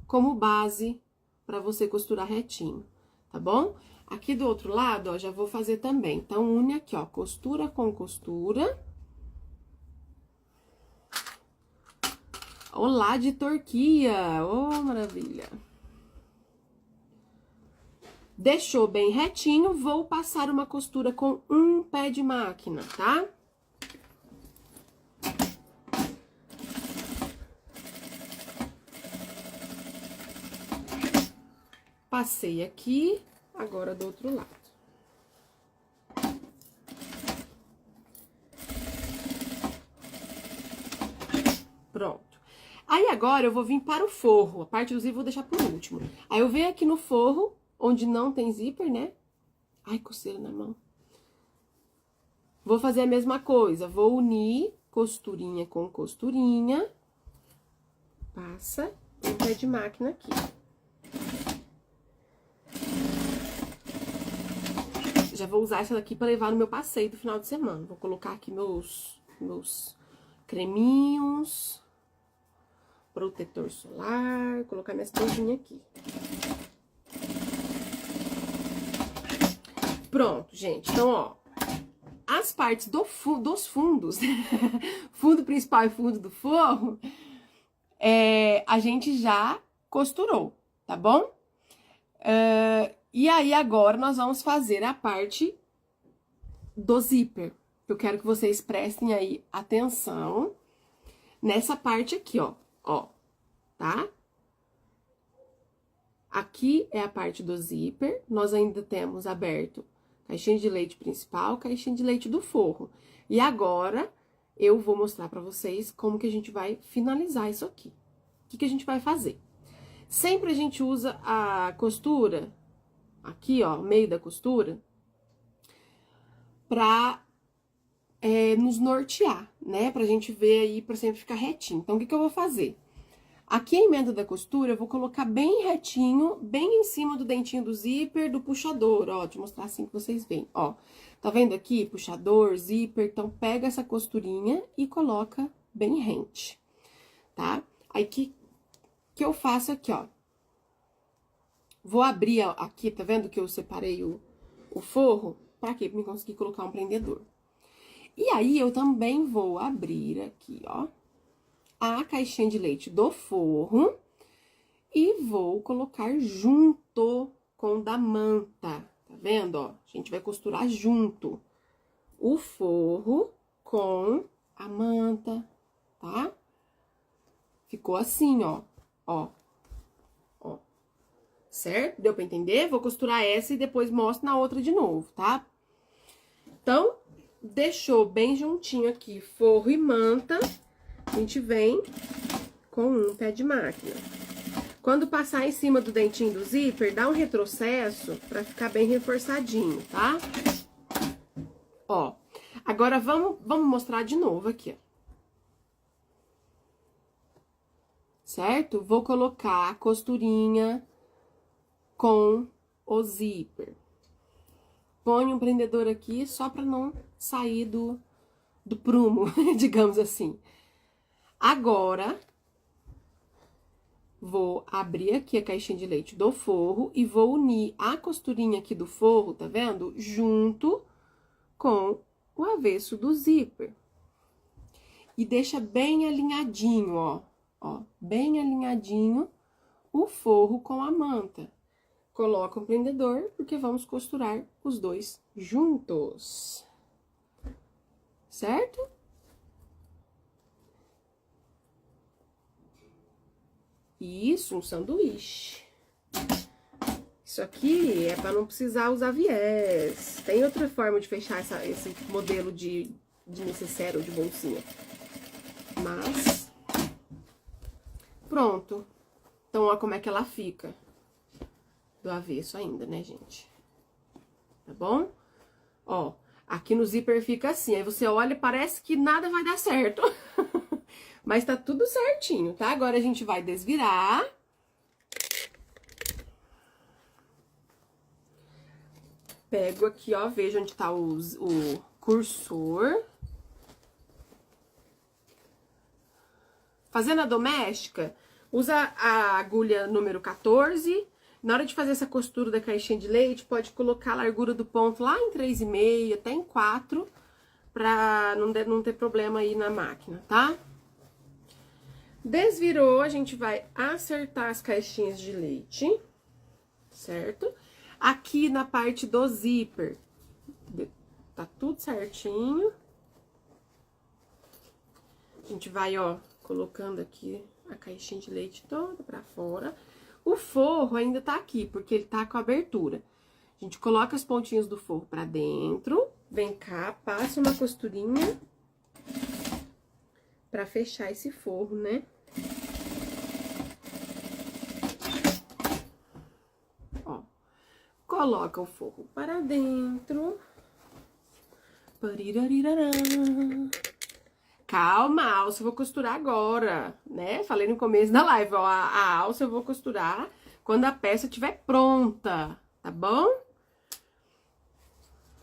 Speaker 1: como base para você costurar retinho, tá bom? Aqui do outro lado, ó, já vou fazer também. Então, une aqui, ó, costura com costura. Olá de Turquia! Oh, maravilha! Deixou bem retinho, vou passar uma costura com um pé de máquina, tá? passei aqui, agora do outro lado. Pronto. Aí agora eu vou vir para o forro, a parte do zíper eu vou deixar por último. Aí eu venho aqui no forro, onde não tem zíper, né? Ai, coceira na mão. Vou fazer a mesma coisa, vou unir costurinha com costurinha. Passa um pé de máquina aqui. Já vou usar essa daqui para levar no meu passeio do final de semana. Vou colocar aqui meus creminhos, protetor solar, colocar minhas coisinhas aqui. Pronto, gente. Então, ó, as partes dos fundos, fundo principal e fundo do forro, a gente já costurou, tá bom? E aí, agora, nós vamos fazer a parte do zíper. Eu quero que vocês prestem aí atenção nessa parte aqui, ó, tá? Aqui é a parte do zíper, nós ainda temos aberto caixinha de leite principal, caixinha de leite do forro. E agora, eu vou mostrar pra vocês como que a gente vai finalizar isso aqui. O que a gente vai fazer? Sempre a gente usa a costura, aqui, ó, meio da costura, pra nos nortear, né? Pra gente ver aí, pra sempre ficar retinho. Então, o que eu vou fazer? Aqui a emenda da costura, eu vou colocar bem retinho, bem em cima do dentinho do zíper, do puxador, ó. Deixa eu mostrar assim que vocês veem, ó. Tá vendo aqui? Puxador, zíper. Então, pega essa costurinha e coloca bem rente, tá? Aí, que eu faço aqui, ó. Vou abrir aqui, tá vendo que eu separei o forro? Pra quê? Pra me conseguir colocar um prendedor. E aí, eu também vou abrir aqui, ó, a caixinha de leite do forro e vou colocar junto com o da manta, tá vendo, ó? A gente vai costurar junto o forro com a manta, tá? Ficou assim, ó, certo? Deu pra entender? Vou costurar essa e depois mostro na outra de novo, tá? Então, deixou bem juntinho aqui forro e manta, a gente vem com um pé de máquina. Quando passar em cima do dentinho do zíper, dá um retrocesso pra ficar bem reforçadinho, tá? Ó, agora vamos mostrar de novo aqui, ó. Certo? Vou colocar a costurinha com o zíper. Põe um prendedor aqui só pra não sair do prumo, digamos assim. Agora, vou abrir aqui a caixinha de leite do forro e vou unir a costurinha aqui do forro, tá vendo? Junto com o avesso do zíper. E deixa bem alinhadinho, ó, bem alinhadinho o forro com a manta. Coloca o prendedor, porque vamos costurar os dois juntos. Certo? Isso, um sanduíche. Isso aqui é para não precisar usar viés. Tem outra forma de fechar esse modelo de necessaire ou de bolsinha. Mas, pronto. Então, ó como é que ela fica. Do avesso ainda, né, gente? Tá bom? Ó, aqui no zíper fica assim. Aí você olha e parece que nada vai dar certo. Mas tá tudo certinho, tá? Agora a gente vai desvirar. Pego aqui, ó, vejo onde tá o cursor. Fazendo a doméstica, usa a agulha número 14. Na hora de fazer essa costura da caixinha de leite, pode colocar a largura do ponto lá em 3,5, até em 4, pra não ter problema aí na máquina, tá? Desvirou, a gente vai acertar as caixinhas de leite, certo? Aqui na parte do zíper, tá tudo certinho. A gente vai, ó, colocando aqui a caixinha de leite toda pra fora. O forro ainda tá aqui, porque ele tá com abertura. A gente coloca as pontinhas do forro pra dentro, vem cá, passa uma costurinha pra fechar esse forro, né? Ó, coloca o forro para dentro. Parirarirarã. Calma, a alça eu vou costurar agora, né? Falei no começo da live, ó, a alça eu vou costurar quando a peça estiver pronta, tá bom?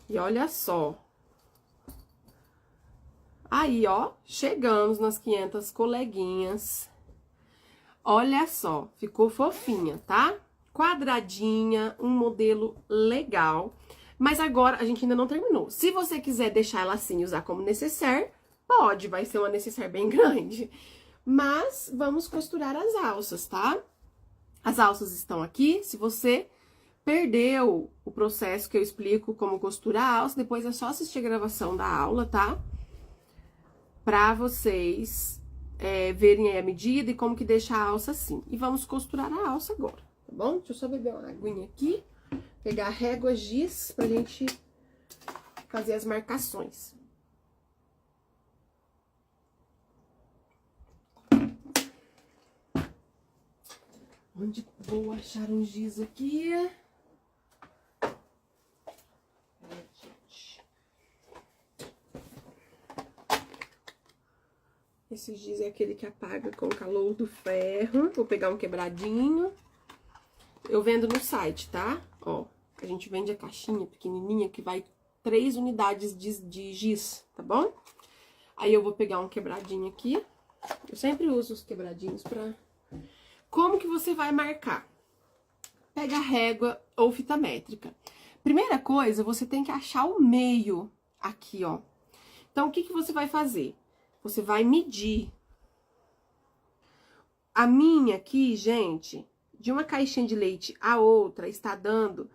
Speaker 1: E olha só. Aí, ó, chegamos nas 500 coleguinhas. Olha só, ficou fofinha, tá? Quadradinha, um modelo legal. Mas agora a gente ainda não terminou. Se você quiser deixar ela assim e usar como necessaire, pode, vai ser uma necessaire bem grande. Mas vamos costurar as alças, tá? As alças estão aqui. Se você perdeu o processo que eu explico como costurar a alça, depois é só assistir a gravação da aula, tá? Pra vocês verem aí a medida e como que deixa a alça assim. E vamos costurar a alça agora, tá bom? Deixa eu só beber uma aguinha aqui, pegar a régua giz pra gente fazer as marcações. Onde vou achar um giz aqui? Esse giz é aquele que apaga com o calor do ferro. Vou pegar um quebradinho. Eu vendo no site, tá? Ó, a gente vende a caixinha pequenininha que vai 3 unidades de giz, tá bom? Aí eu vou pegar um quebradinho aqui. Eu sempre uso os quebradinhos pra... Como que você vai marcar? Pega a régua ou fita métrica. Primeira coisa, você tem que achar o meio aqui, ó. Então, o que que você vai fazer? Você vai medir. A minha aqui, gente, de uma caixinha de leite a outra, está dando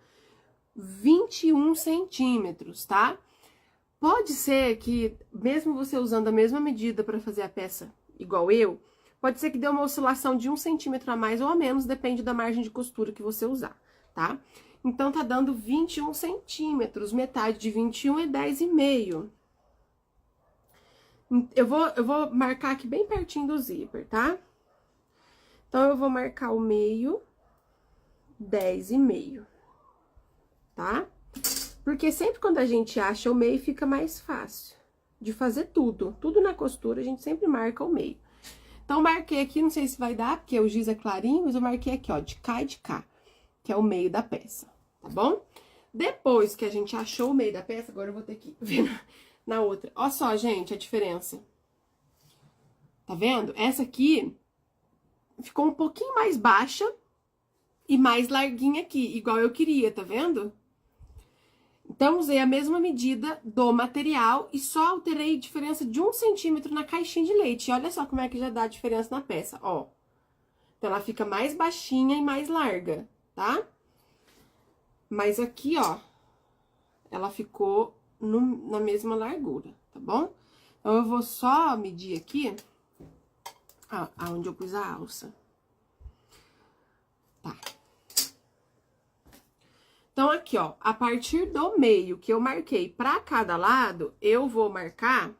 Speaker 1: 21 centímetros, tá? Pode ser que, mesmo você usando a mesma medida para fazer a peça igual eu, pode ser que dê uma oscilação de 1 centímetro a mais ou a menos, depende da margem de costura que você usar, tá? Então, tá dando 21 centímetros, metade de 21 é 10,5. Eu vou marcar aqui bem pertinho do zíper, tá? Então, eu vou marcar o meio, 10,5, tá? Porque sempre quando a gente acha o meio, fica mais fácil de fazer tudo. Tudo na costura, a gente sempre marca o meio. Então, marquei aqui, não sei se vai dar, porque o giz é clarinho, mas eu marquei aqui, ó, de cá e de cá, que é o meio da peça, tá bom? Depois que a gente achou o meio da peça, agora eu vou ter que ver na outra. Ó só, gente, a diferença. Tá vendo? Essa aqui ficou um pouquinho mais baixa e mais larguinha aqui, igual eu queria, tá vendo? Então, usei a mesma medida do material e só alterei a diferença de 1 centímetro na caixinha de leite. E olha só como é que já dá a diferença na peça, ó. Então, ela fica mais baixinha e mais larga, tá? Mas aqui, ó, ela ficou na mesma largura, tá bom? Então, eu vou só medir aqui, ó, aonde eu pus a alça. Tá. Então, aqui, ó, a partir do meio que eu marquei pra cada lado, eu vou marcar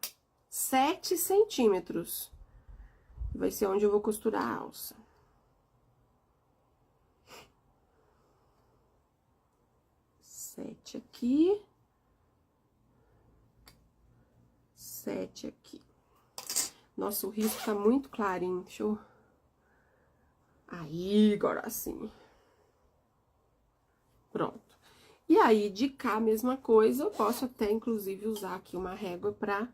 Speaker 1: 7 centímetros. Vai ser onde eu vou costurar a alça. Sete aqui. 7 aqui. Nossa, o risco tá muito clarinho, deixa eu... Aí, agora sim. Pronto. E aí, de cá, a mesma coisa, eu posso até, inclusive, usar aqui uma régua pra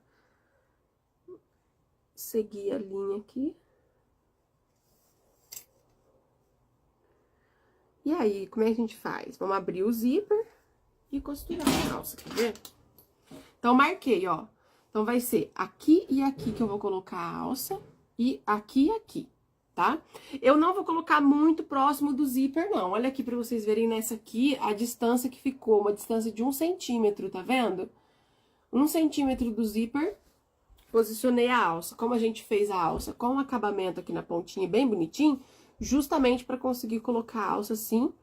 Speaker 1: seguir a linha aqui. E aí, como é que a gente faz? Vamos abrir o zíper e costurar a calça, quer ver? Então, marquei, ó. Então, vai ser aqui e aqui que eu vou colocar a alça e aqui, tá? Eu não vou colocar muito próximo do zíper, não. Olha aqui pra vocês verem nessa aqui a distância que ficou, uma distância de 1 centímetro, tá vendo? 1 centímetro do zíper, posicionei a alça. Como a gente fez a alça com o acabamento aqui na pontinha bem bonitinho, justamente para conseguir colocar a alça assim,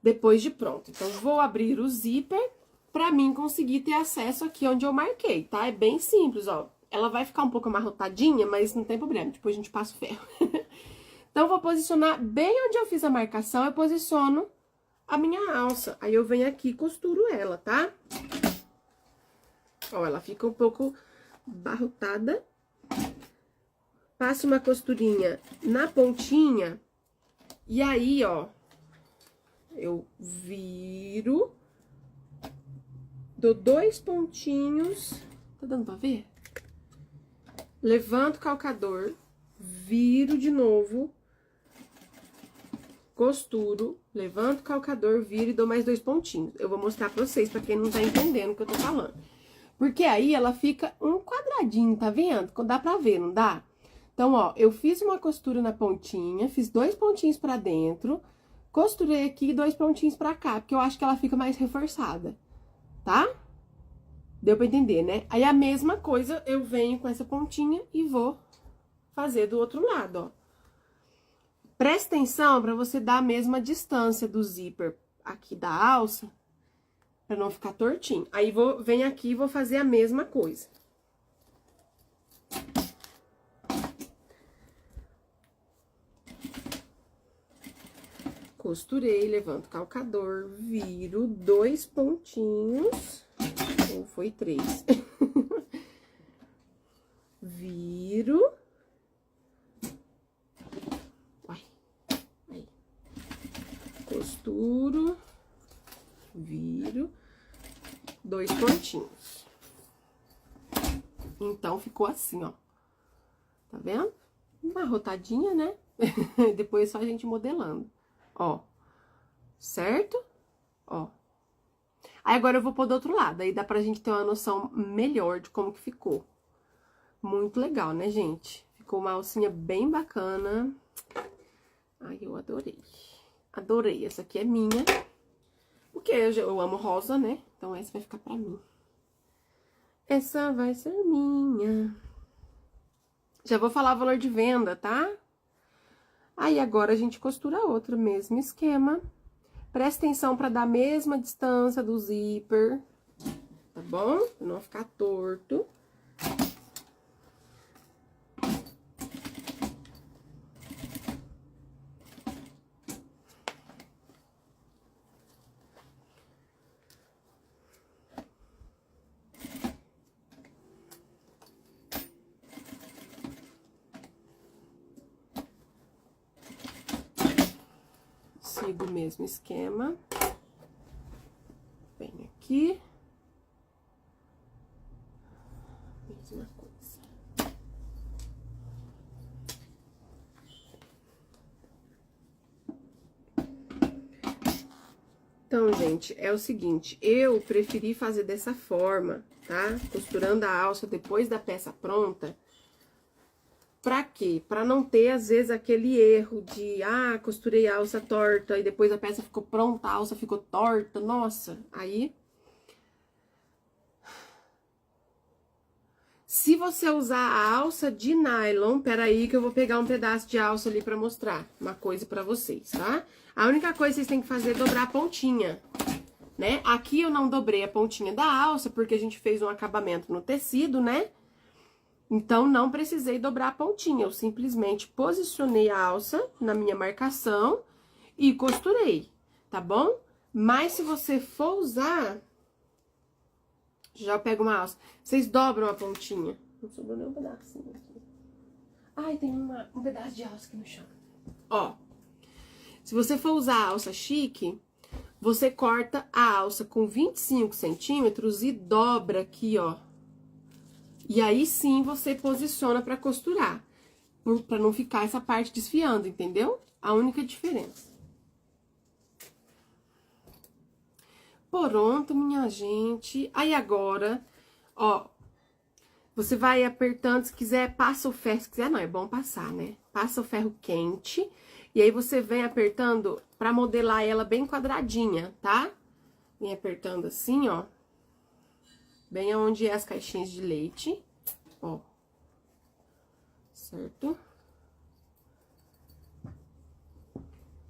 Speaker 1: depois de pronto. Então, vou abrir o zíper pra mim conseguir ter acesso aqui onde eu marquei, tá? É bem simples, ó. Ela vai ficar um pouco amarrotadinha, mas não tem problema, depois a gente passa o ferro. Então, eu vou posicionar bem onde eu fiz a marcação, eu posiciono a minha alça. Aí, eu venho aqui e costuro ela, tá? Ó, ela fica um pouco abarrotada. Passo uma costurinha na pontinha. E aí, ó, eu viro, dou 2 pontinhos, tá dando pra ver? Levanto o calcador, viro de novo, costuro, levanto o calcador, viro e dou mais 2 pontinhos. Eu vou mostrar pra vocês, pra quem não tá entendendo o que eu tô falando. Porque aí ela fica um quadradinho, tá vendo? Dá pra ver, não dá? Então, ó, eu fiz uma costura na pontinha, fiz 2 pontinhos pra dentro, costurei aqui 2 pontinhos pra cá, porque eu acho que ela fica mais reforçada, tá? Deu pra entender, né? Aí, a mesma coisa, eu venho com essa pontinha e vou fazer do outro lado, ó. Presta atenção pra você dar a mesma distância do zíper aqui da alça, pra não ficar tortinho. Aí, venho aqui e vou fazer a mesma coisa. Costurei, levanto o calcador, viro 2 pontinhos, ou foi 3. Viro. Aí. Costuro, viro, 2 pontinhos. Então, ficou assim, ó. Tá vendo? Uma rotadinha, né? Depois é só a gente modelando. Ó, certo? Ó. Aí, agora eu vou pôr do outro lado, aí dá pra gente ter uma noção melhor de como que ficou. Muito legal, né, gente? Ficou uma alcinha bem bacana. Ai, eu adorei. Adorei. Essa aqui é minha. Porque eu amo rosa, né? Então, essa vai ficar pra mim. Essa vai ser minha. Já vou falar o valor de venda, tá? Aí, agora, a gente costura a outra, mesmo esquema. Presta atenção pra dar a mesma distância do zíper, tá bom? Pra não ficar torto. Sigo o mesmo esquema. Venho aqui. Mesma coisa. Então, gente, é o seguinte, eu preferi fazer dessa forma, tá? Costurando a alça depois da peça pronta. Pra quê? Pra não ter, às vezes, aquele erro de, costurei a alça torta e depois a peça ficou pronta, a alça ficou torta, nossa, aí... Se você usar a alça de nylon, peraí que eu vou pegar um pedaço de alça ali pra mostrar uma coisa pra vocês, tá? A única coisa que vocês têm que fazer é dobrar a pontinha, né? Aqui eu não dobrei a pontinha da alça, porque a gente fez um acabamento no tecido, né? Então, não precisei dobrar a pontinha, eu simplesmente posicionei a alça na minha marcação e costurei, tá bom? Mas se você for usar, já pego uma alça, vocês dobram a pontinha. Não sobrou nem um pedacinho aqui. Ai, tem um pedaço de alça aqui no chão. Ó, se você for usar a alça chique, você corta a alça com 25 centímetros e dobra aqui, ó. E aí, sim, você posiciona pra costurar. Pra não ficar essa parte desfiando, entendeu? A única diferença. Pronto, minha gente. Aí, agora, ó, você vai apertando, se quiser, passa o ferro. Se quiser, não, é bom passar, né? Passa o ferro quente. E aí, você vem apertando pra modelar ela bem quadradinha, tá? Vem apertando assim, ó. Bem aonde é as caixinhas de leite, ó. Certo?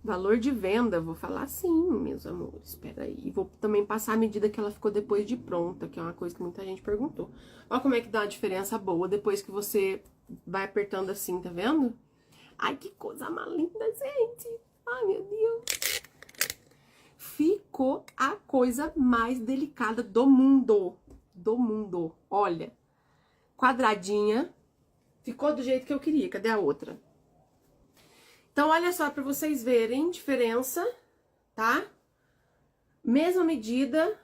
Speaker 1: Valor de venda, vou falar sim, meus amores, espera aí. Vou também passar a medida que ela ficou depois de pronta, que é uma coisa que muita gente perguntou. Olha como é que dá uma diferença boa depois que você vai apertando assim, tá vendo? Ai, que coisa mais linda, gente! Ai, meu Deus! Ficou a coisa mais delicada do mundo. Do mundo. Olha, quadradinha. Ficou do jeito que eu queria. Cadê a outra? Então, olha só, pra vocês verem diferença, tá? Mesma medida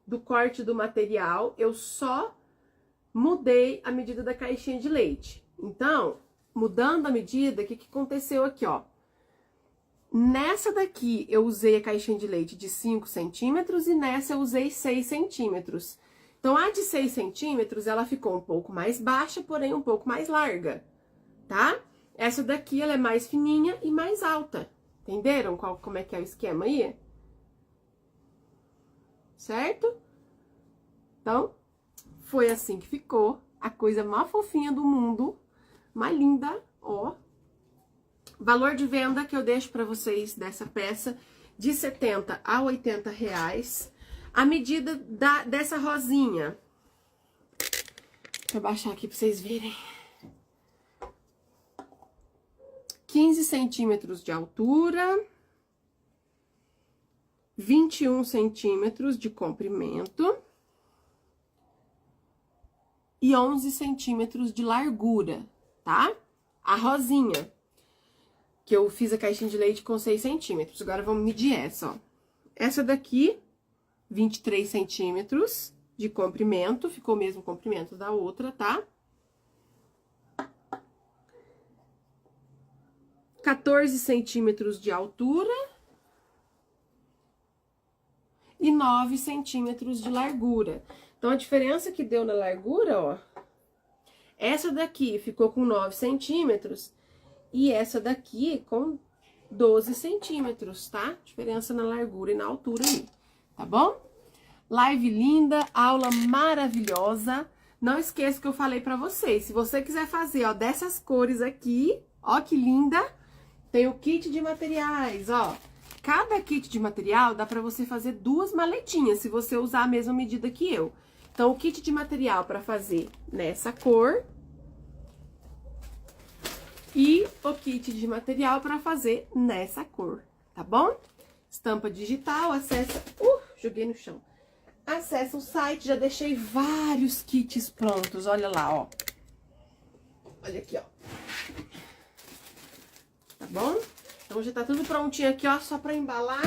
Speaker 1: do corte do material, eu só mudei a medida da caixinha de leite. Então, mudando a medida, o que aconteceu aqui, ó? Nessa daqui, eu usei a caixinha de leite de 5 centímetros e nessa eu usei 6 centímetros. Então, a de 6 centímetros, ela ficou um pouco mais baixa, porém um pouco mais larga, tá? Essa daqui, ela é mais fininha e mais alta. Entenderam como é que é o esquema aí? Certo? Então, foi assim que ficou. A coisa mais fofinha do mundo. Mais linda, ó. Valor de venda que eu deixo pra vocês dessa peça, de 70 a 80 reais. A medida dessa rosinha. Deixa eu baixar aqui pra vocês verem. 15 centímetros de altura, 21 centímetros de comprimento e 11 centímetros de largura, tá? A rosinha, que eu fiz a caixinha de leite com 6 centímetros. Agora, vamos medir essa, ó. Essa daqui, 23 centímetros de comprimento, ficou o mesmo comprimento da outra, tá? 14 centímetros de altura e 9 centímetros de largura. Então, a diferença que deu na largura, ó, essa daqui ficou com 9 centímetros e essa daqui com 12 centímetros, tá? Diferença na largura e na altura aí, tá bom? Live linda, aula maravilhosa. Não esqueça que eu falei pra vocês, se você quiser fazer, ó, dessas cores aqui, ó que linda, tem o kit de materiais, ó. Cada kit de material dá pra você fazer 2 maletinhas, se você usar a mesma medida que eu. Então, o kit de material pra fazer nessa cor e o kit de material pra fazer nessa cor, tá bom? Estampa digital, acessa... joguei no chão. Acessa o site, já deixei vários kits prontos, olha lá, ó. Olha aqui, ó. Tá bom? Então, já tá tudo prontinho aqui, ó, só pra embalar,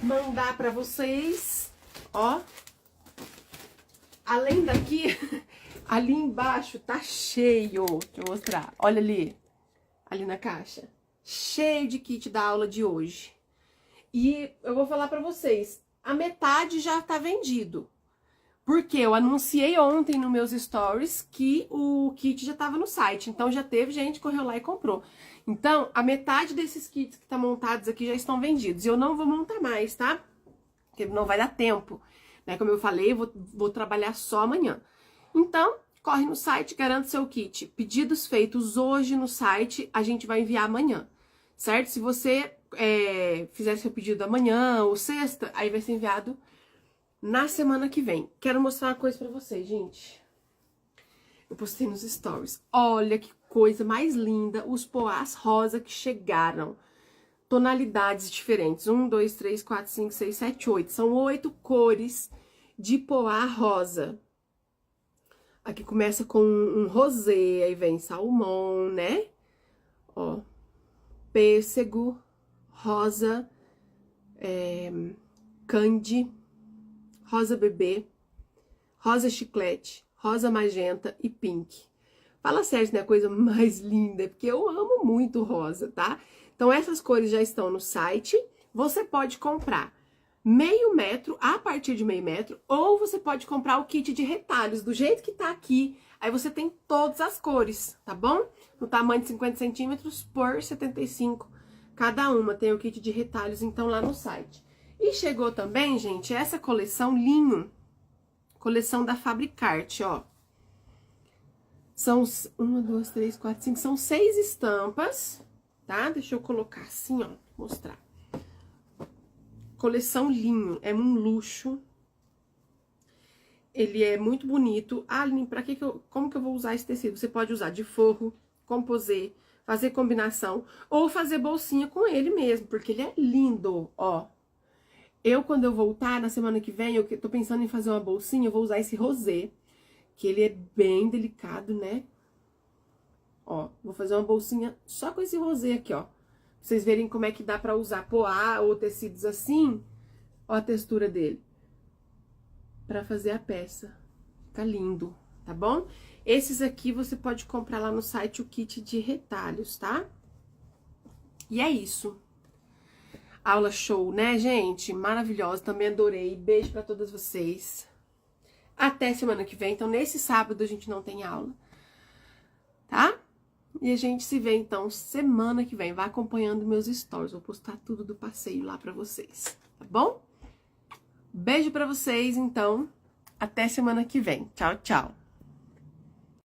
Speaker 1: mandar pra vocês, ó. Além daqui, ali embaixo tá cheio, deixa eu mostrar, olha ali na caixa, cheio de kit da aula de hoje. E eu vou falar pra vocês, a metade já tá vendido, porque eu anunciei ontem nos meus stories que o kit já tava no site, então já teve gente que correu lá e comprou. Então, a metade desses kits que tá montados aqui já estão vendidos, e eu não vou montar mais, tá? Porque não vai dar tempo, né? Como eu falei, eu vou trabalhar só amanhã. Então, corre no site, garante seu kit. Pedidos feitos hoje no site, a gente vai enviar amanhã, certo? Se você fizer seu pedido amanhã ou sexta, aí vai ser enviado na semana que vem. Quero mostrar uma coisa pra vocês, gente. Eu postei nos stories. Olha que coisa mais linda, os poás rosa que chegaram. Tonalidades diferentes. 1, 2, 3, 4, 5, 6, 7, 8. São 8 cores de poá rosa. Aqui começa com um rosé, aí vem salmão, né? Ó, pêssego, rosa, candy, rosa bebê, rosa chiclete, rosa magenta e pink. Fala sério, né? A coisa mais linda, porque eu amo muito rosa, tá? Então, essas cores já estão no site. Você pode comprar meio metro, a partir de meio metro, ou você pode comprar o kit de retalhos, do jeito que tá aqui. Aí você tem todas as cores, tá bom? No tamanho de 50 centímetros por 75 cada uma. Tem o kit de retalhos, então, lá no site. E chegou também, gente, essa coleção linho. Coleção da Fabricarte, ó. São 1, 2, 3, 4, 5, são 6 estampas. tá? Deixa eu colocar assim, ó, mostrar. Coleção linho, é um luxo. Ele é muito bonito. Aline, pra que como que eu vou usar esse tecido? Você pode usar de forro, composê, fazer combinação, ou fazer bolsinha com ele mesmo, porque ele é lindo, ó. Quando eu voltar, na semana que vem, eu tô pensando em fazer uma bolsinha, eu vou usar esse rosé, que ele é bem delicado, né? Ó, vou fazer uma bolsinha só com esse rosé aqui, ó. Pra vocês verem como é que dá pra usar poá ou tecidos assim. Ó a textura dele. Pra fazer a peça. Fica lindo, tá bom? Esses aqui você pode comprar lá no site, o kit de retalhos, tá? E é isso. Aula show, né, gente? Maravilhosa, também adorei. Beijo pra todas vocês. Até semana que vem. Então, nesse sábado a gente não tem aula, tá? E a gente se vê, então, semana que vem. Vai acompanhando meus stories. Vou postar tudo do passeio lá pra vocês, tá bom? Beijo pra vocês, então. Até semana que vem. Tchau, tchau.